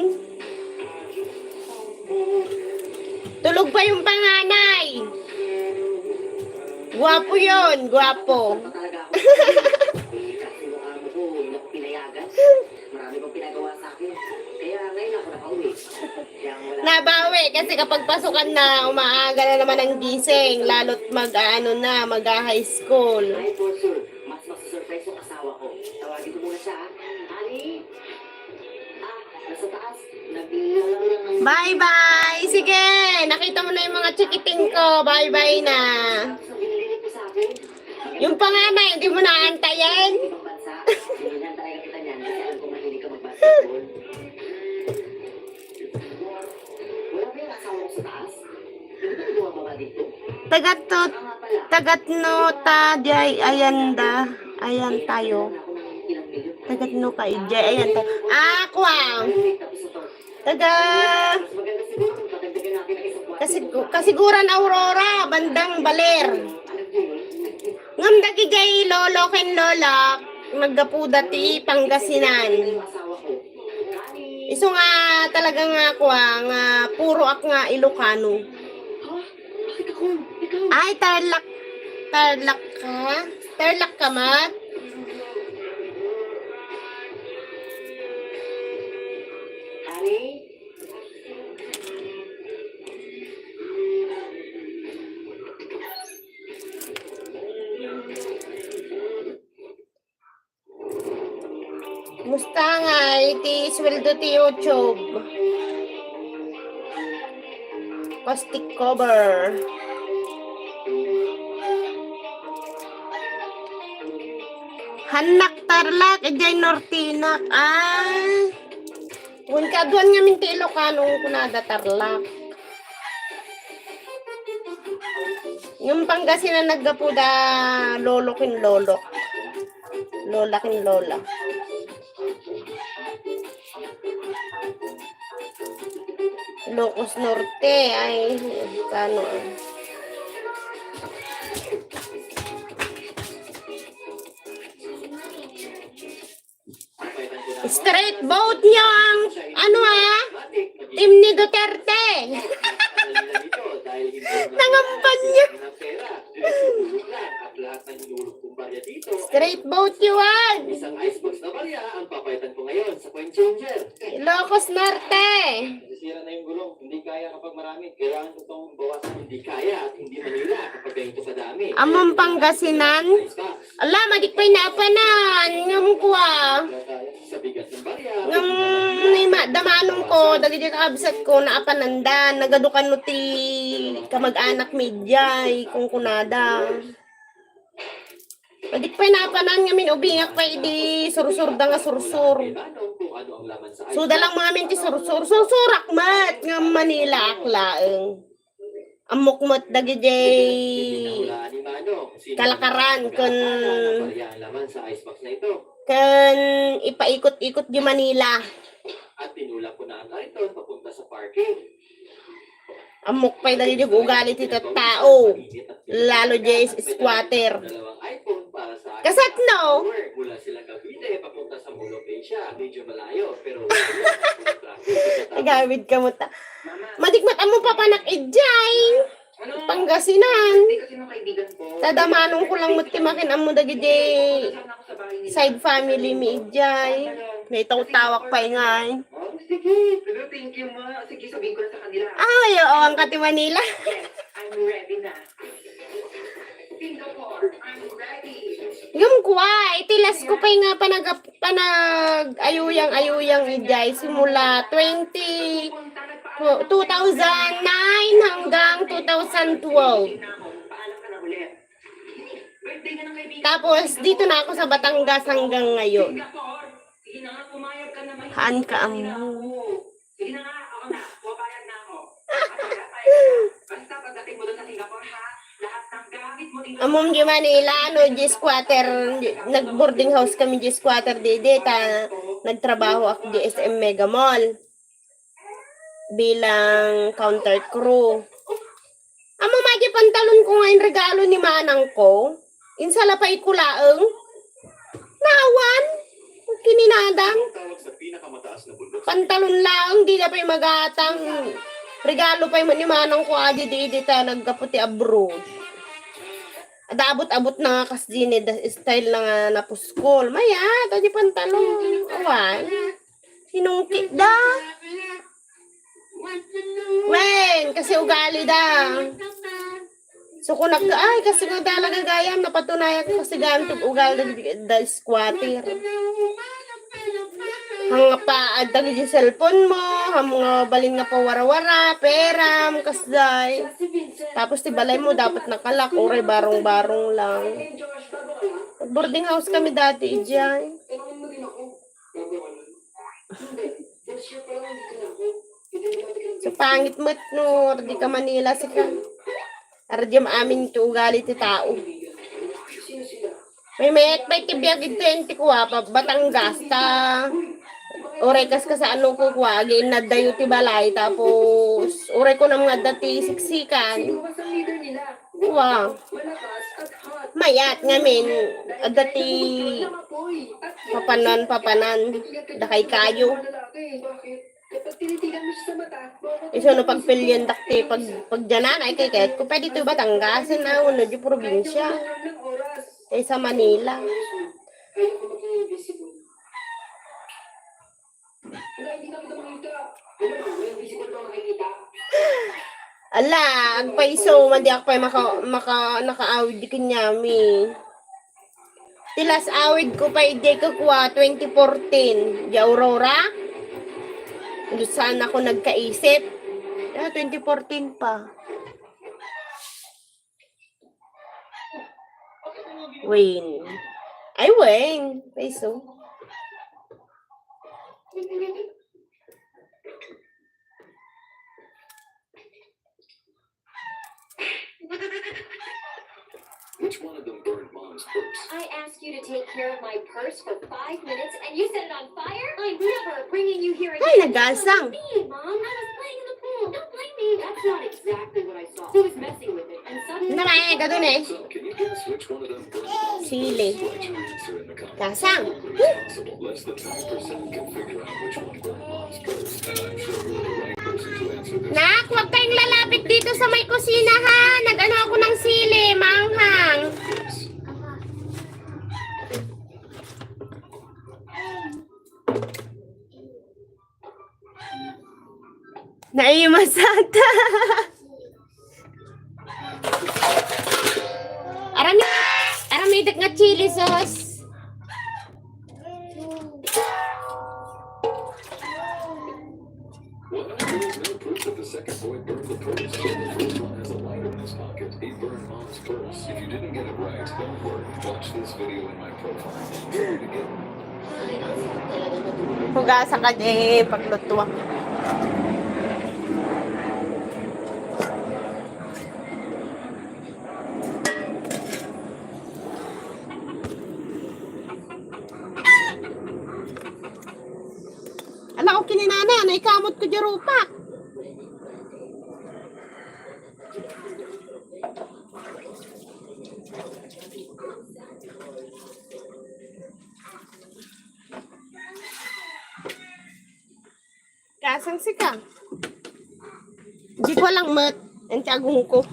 S1: Tulog pa yung panganay. Gwapo yun, gwapo.
S4: Talaga ako. Kasi yung amo ko, hindi ako pinayagan. Marami kong ginagawa sa akin. Kaya ngayon ako nakauwi. Kaya wala.
S1: Nabawi kasi kapag pasukan na, umaaga na naman ang gising, lalo't mag-high school.
S4: Ay, for sure. Mas masusurprise yung asawa ko. Tawagin ko muna siya, ha? Honey? Nasa taas. Naglalaro lang ng...
S1: Bye-bye! Sige, nakita mo na yung mga chikiting ko. Bye-bye na.
S4: Sa binili ko sa akin.
S1: Yung panganay, hindi mo naantayin.
S4: Ibang bansa. Hinihintay ka kita niyan kasi alam ko mahilig ka mag-basketball. Wala ba yung asawa ko sa taas? Hindi ba bumababa dito?
S1: Tagatot,
S4: Nga pala.
S1: tagatnota, jay, ayanda. Ayan tayo.
S4: Wala ako ng ilang milyon.
S1: Tagatno ka, jay, ayan tayo. Kwang.
S4: Wait, tapos ito.
S1: Taga,
S4: Mas maganda siguro kung patagdagan natin ang isang kwarto.
S1: kasiguran Aurora, bandang Baler.
S4: Alam niyo yun?
S1: Ngam dagi jay lolo ken lola, naggapuda ti Pangasinan.
S4: Yung asawa ko. Honey?
S1: Iso nga talaga nga nga puro ak nga Ilocano.
S4: Ha? Bakit ako? Ikaw?
S1: Ay, Tarlac ka? Tarlac ka, Mat?
S4: Honey?
S1: Musta nga, iti sweldo ti YouTube. Plastic cover. Hanak Tarlac, ejay Nortinak. Kung kaduan nga min ti Ilocano kunada Tarlac. Yung Pangasinan naggapuda lolo kin lolo. Lola kin lola. Ilocos Norte ay kano. Straight vote nyo ang team ni Duterte. Nangampan niya. Straight vote yun.
S4: Isang icebox na barya ang papalitan ko ngayon sa coin changer.
S1: Ilocos Norte.
S4: Nasisira na yung gulong. Hindi kaya kapag marami. Kailangan ko itong bawasan. Hindi kaya at hindi manila kapag ganito kadami.
S1: Among Pangasinan. Ala, madikpay na apanan. Ngam ko
S4: Sa bigat ng barya.
S1: Ngam damanong ko, dagiti kaabsat ko na apanandan. Nagadukan no ti kamag-anak medyay kung kunada. Madikpay na apanan ngamin ubingak pa idi sursur da nga sursur.
S4: Kung ano ang laman sa
S1: So dalang mga minti sursur. Sursurak mat nga Manila aklaeng. Amok mat dagijay kalakaran kun
S4: barya ang laman sa icebox na ito.
S1: kan ipaikot-ikot di Manila.
S4: At tinulak ko na ang kariton papunta sa parking.
S1: Amok pa'y dagijay ugali ti tao. Lalo jay squatter.
S4: Dalawang iPhone para sa akin.
S1: Kasat no?
S4: Mula sila Cavite papunta sa Molo Asia. Medyo malayo pero
S1: Nagawid ka mo ta. Madikmat amo papanak ijay. Pangasinan.
S4: Hindi kasi ng kaibigan ko.
S1: Tadamanong ko lang mutimakin amo dagijay side family mi ijay. May tawak pa ingay.
S4: Oh, sige. Pero thank you, ma. Sige, sabihin ko na sa kanila.
S1: Ay, oo, ang kati Manila.
S4: Yes, I'm ready na. Singapore, I'm ready.
S1: Yung kuwa, itilas ko pa nga ayuyang ijay simula 2009 hanggang 2012.
S4: Paalam ka na ulit. Birthday na ng kaibigan.
S1: Tapos dito na ako sa Batangas hanggang ngayon.
S4: Singapore. Sige na nga, pumayag ka naman.
S1: Haan ka amo.
S4: Sige na nga, ako na. Pupayag na ako. Basta pagdating mo doon sa Singapore, ha? Lahat ng gamit mo dito.
S1: Among di Manila, G-Squatter, nag-boarding house kami G-Squatter didi, nagtrabaho ako di SM Mega Mall bilang counter crew. Amo magi pantalon ko ngayon regalo ni manang ko. Insala pa ikulaeng. Nawan. Kininadang.
S5: Tawag sa pinakamataas na bundok.
S1: Pantalon lang, di na pa yung magatang. Regalo pa yung ni manang ko adi di ta nagkaputi abroad. Adabot-abot na nga kas style na nga na puskol. Maya, tadi pantalon. Awan. Sinungkit da. Wen, kasi ugali da. So kung ay, kasi nga talaga gayam, napatunayan ko kasi gayam ito ugali da squatter. Hanga pa, adagi yung cellphone mo, mga balin nga pa wara-wara, peram, kasday. Tapos tibalay mo, dapat nakalak, oray barong-barong lang. Boarding house kami dati, dyan. So, pangit mo't no, di ka Manila si ka. Ardyam amin ito ugali ti tao. May tibiyag ito ko pa, Batangas ta. Oray kas ka sa ano ko kwa, again na dayo ti balay, tapos oray ko na mga dati siksikan. Wow. Mayat ngamin, dati papanan, dakay kayo. Iso no pagpilyan dakti, pag dyanan ay kay kahit ko pa dito Batangas na, uno di probinsya. Ay sa Manila. Ala, agpaiso, mandi ako pa naka-awid di kanyami. Tilas awid ko pa ide ko kwa 2014. Di Aurora. Doon saan ako nagkaisip. 2014 pa. Wayne. Ay, Wayne. Paiso.
S5: Which one of them burned Mom's purse?
S6: I asked you to take care of my purse for 5 minutes and you set it on fire? I'm never bringing you here again.
S1: Ay, nagasang.
S6: Me, Mom. I was playing in the pool. Don't blame me. That's not exactly what I saw. He was messing with it and suddenly...
S1: Naman, gadun eh.
S5: So, can you guess which one of them burned Mom's
S1: Sili.
S5: purse? Write your answer in the comments.
S1: Gasang.
S5: Possible. Less than 10% can figure out which one burned Mom's purse. And I'm sure you're the right person to answer this.
S1: Nak, huwag kayong lalapit dito sa may kusina ha. Nag-ano ako ng sili, manghang. Naimasata. Aramidak nga chili sauce.
S5: Well, there is no proof that the second boy burned the purse. The first one has a lighter in his pocket. He burned Mom's purse. If you didn't get it right, don't worry. Watch this video in my profile. Try it again.
S1: Hugasa ka di pagluto. Ala ko kininana, naikamot ko di rupa. Kasang sika. Di ko lang mat. Ang tiyagong ko.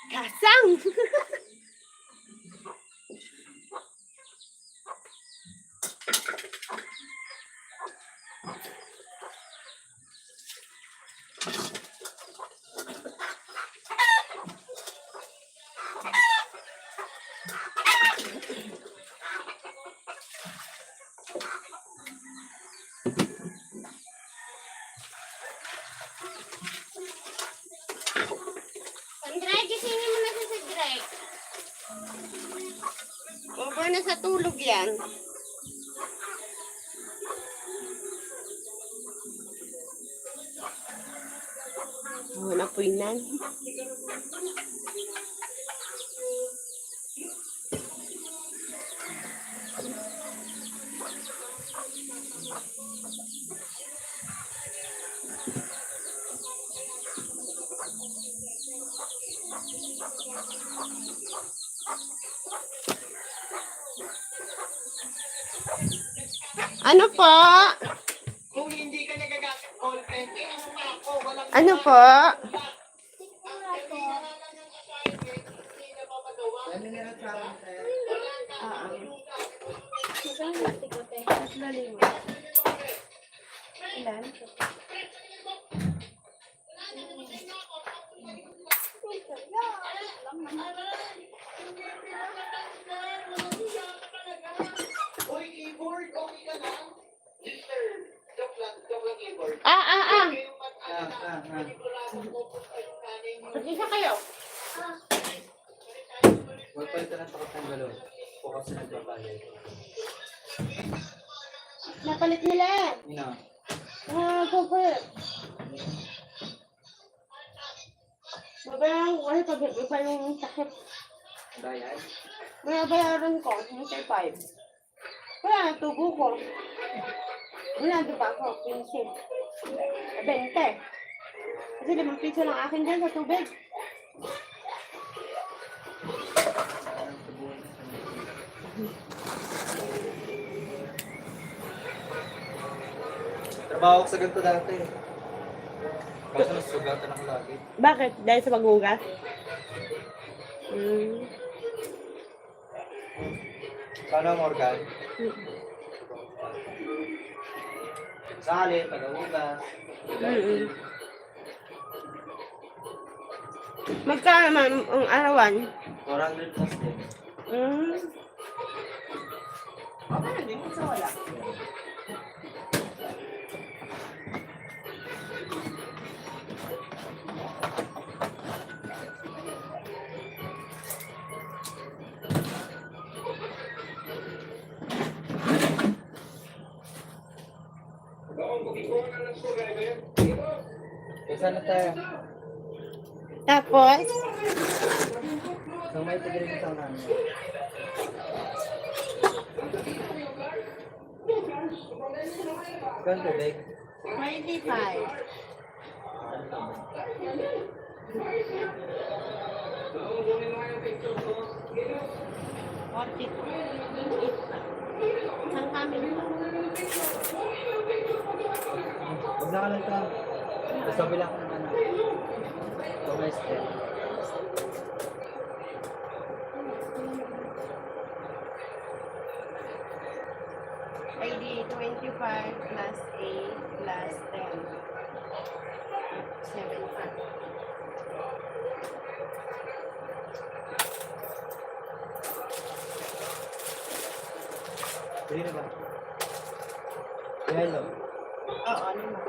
S1: Kasang! Sandra, gisingin mo na si Sandra. Over na sa tulog yan. Oh, napuinan. Ano po?
S7: Kung hindi ka nagagamit content, eh ano pa ako, walang
S1: Ano po?
S7: hindi na mapagawa.
S2: Magkano yung tikote? 3,000. Ilan?
S7: Uy, keyboard, okay ka na? Sister, joke lang keyboard. Kayong
S1: Mag-isa kayo.
S8: Magpalitan ng takot ng galon. Bukas na nagbabayad.
S1: Napalit nila.
S8: Ina.
S1: Super. Babayaran ko kasi pag iba yung sakit.
S8: Bayad?
S1: Bayaran ko, 25. Wala na tubo ko. Wala, diba ako? 15. 20. Kasi 5 piso lang akin dyan sa tubig.
S8: Trabaho ko sa ganito dati. Kaso nasugatan ako lagi.
S1: Bakit? Dahil sa paghugas?
S8: Paano ang organ? Sali, pag-ugas.
S1: Magkano naman ang arawan?
S8: 400 plus din.
S1: Okay na din, sa wala.
S8: Kaysa na tayo.
S1: Tapos,
S8: So may tigirin sa namin. Ganto, Beg.
S1: 25. Saan kami?
S8: Huwag na ka lang ito. Sabi lang ko naman. Tumeste.
S1: ID 25 plus 8 plus 10. 75.
S8: Hindi na ba? Hello.
S1: Oo, ano na.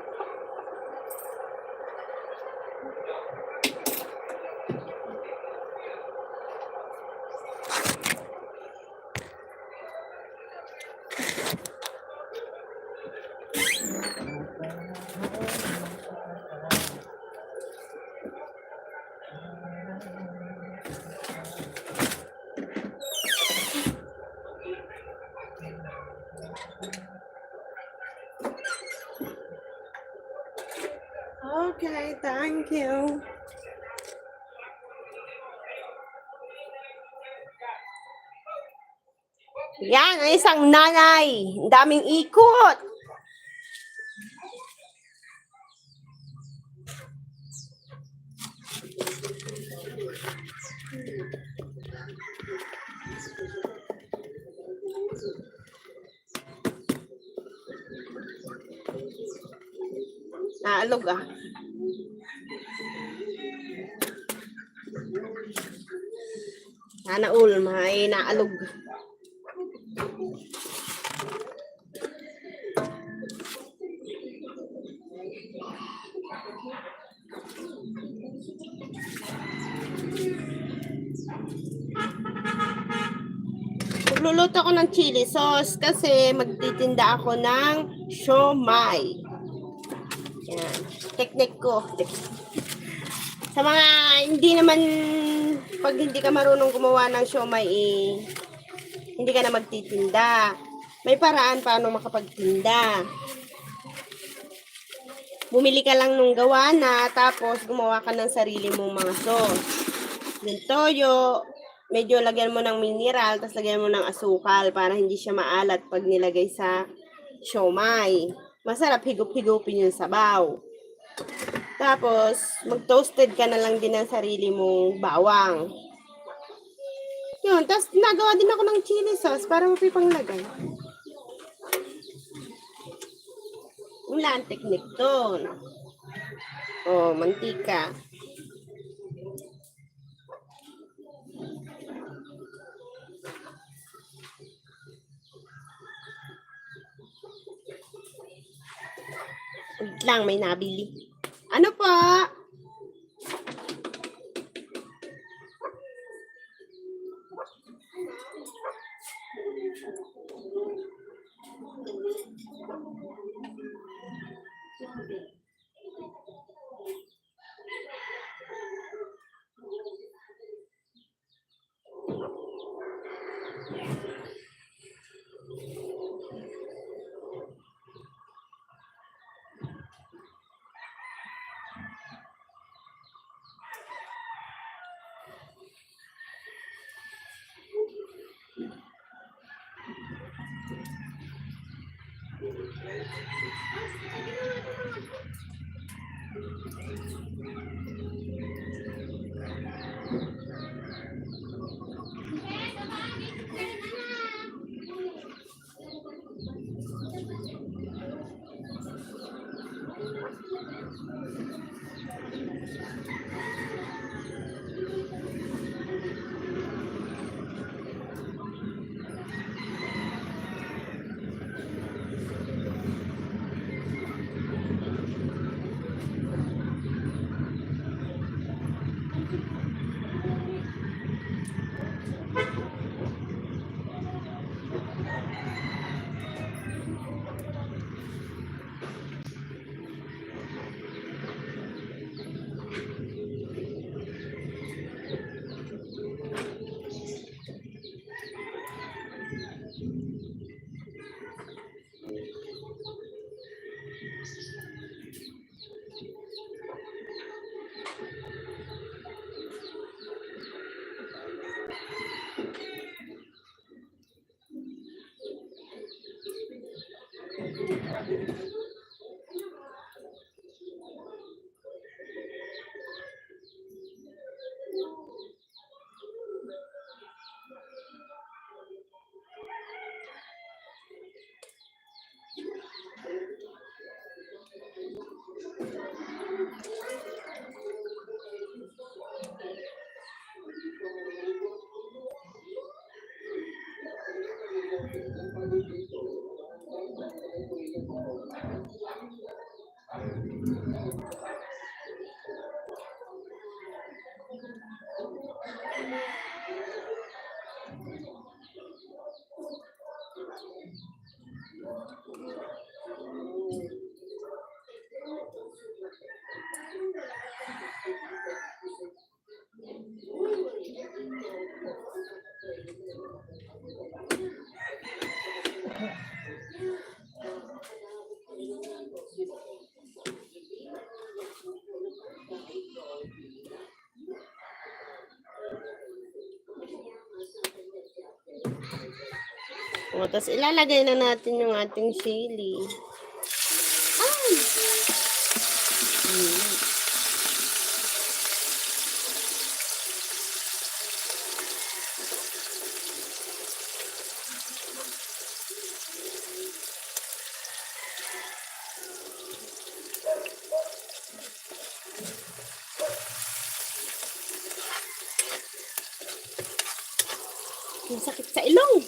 S1: Okay, thank you. Yan, ang isang nanay. Ang daming ikot. Naalog ah. Sana all, may naalog. Magluluto ako ng chili sauce kasi magtitinda ako ng siomai. Yan. Teknik ko. Sa mga hindi naman, pag hindi ka marunong gumawa ng siomay, hindi ka na magtitinda. May paraan paano makapagtinda. Bumili ka lang nung gawa na, tapos gumawa ka ng sarili mong mga sauce. Yung toyo, medyo lagyan mo ng mineral, tapos lagyan mo ng asukal para hindi siya maalat pag nilagay sa siomay. Masarap higup-higupin yung sabaw. Tapos, mag-toasted ka na lang din ng sarili mong bawang. Yun, tapos nagawa din ako ng chili sauce para mapipanglagay. Wala ang technique doon. Oh, mantika. Wait lang, may nabili. Ano po? O, tapos ilalagay na natin yung ating chili. Ay! Ang sakit sa ilong.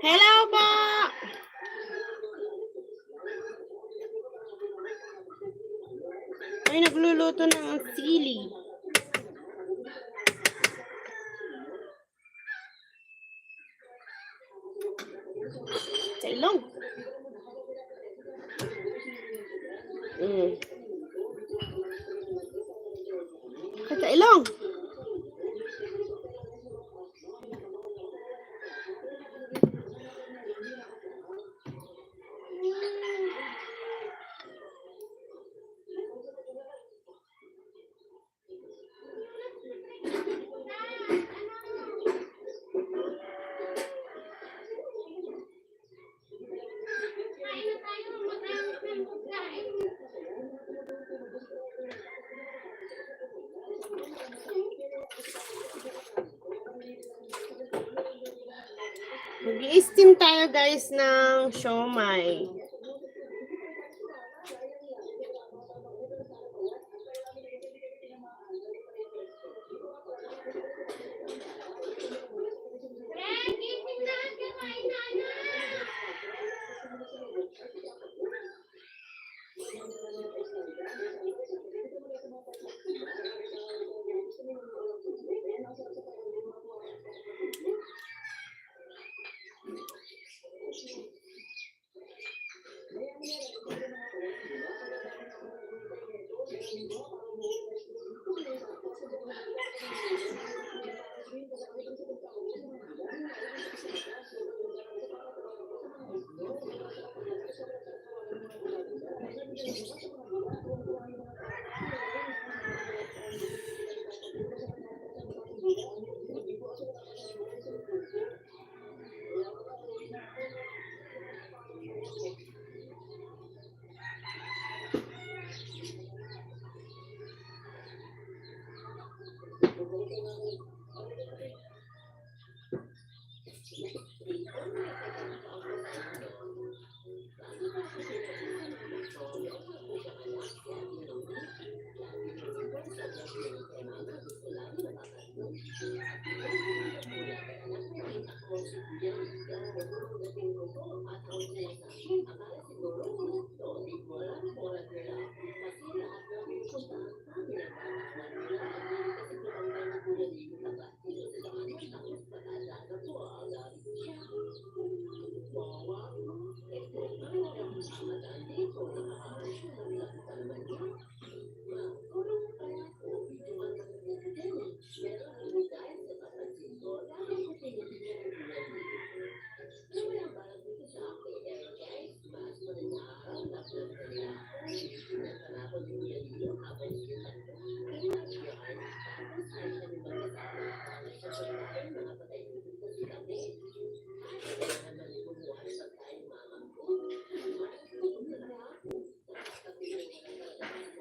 S1: Hello po! Ay, nagluluto ng sili. Sa ilong. Sa ilong.
S3: Kain na tayo. Matapos na magkain.
S1: Mag-i-steam tayo guys ng siomai.
S3: Fred, gising na. Kakain na, anak.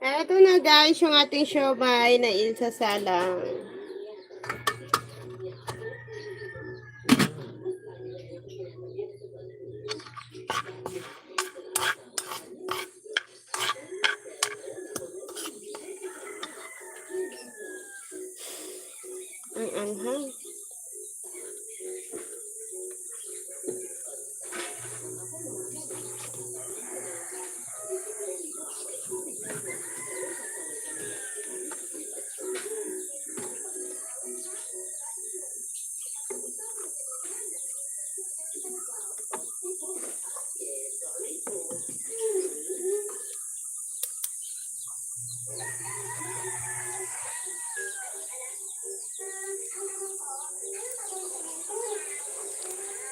S1: Eto na guys, yung ating siomai na ilsasalang. Ang anghang.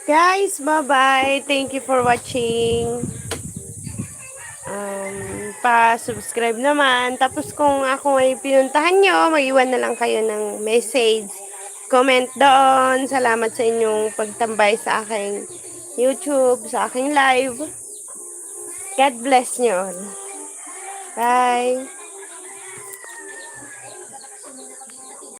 S1: Guys, bye-bye. Thank you for watching. Pa-subscribe naman. Tapos kung ako ay pinuntahan nyo, mag-iwan na lang kayo ng message. Comment doon. Salamat sa inyong pagtambay sa aking YouTube, sa aking live. God bless nyo all. Bye!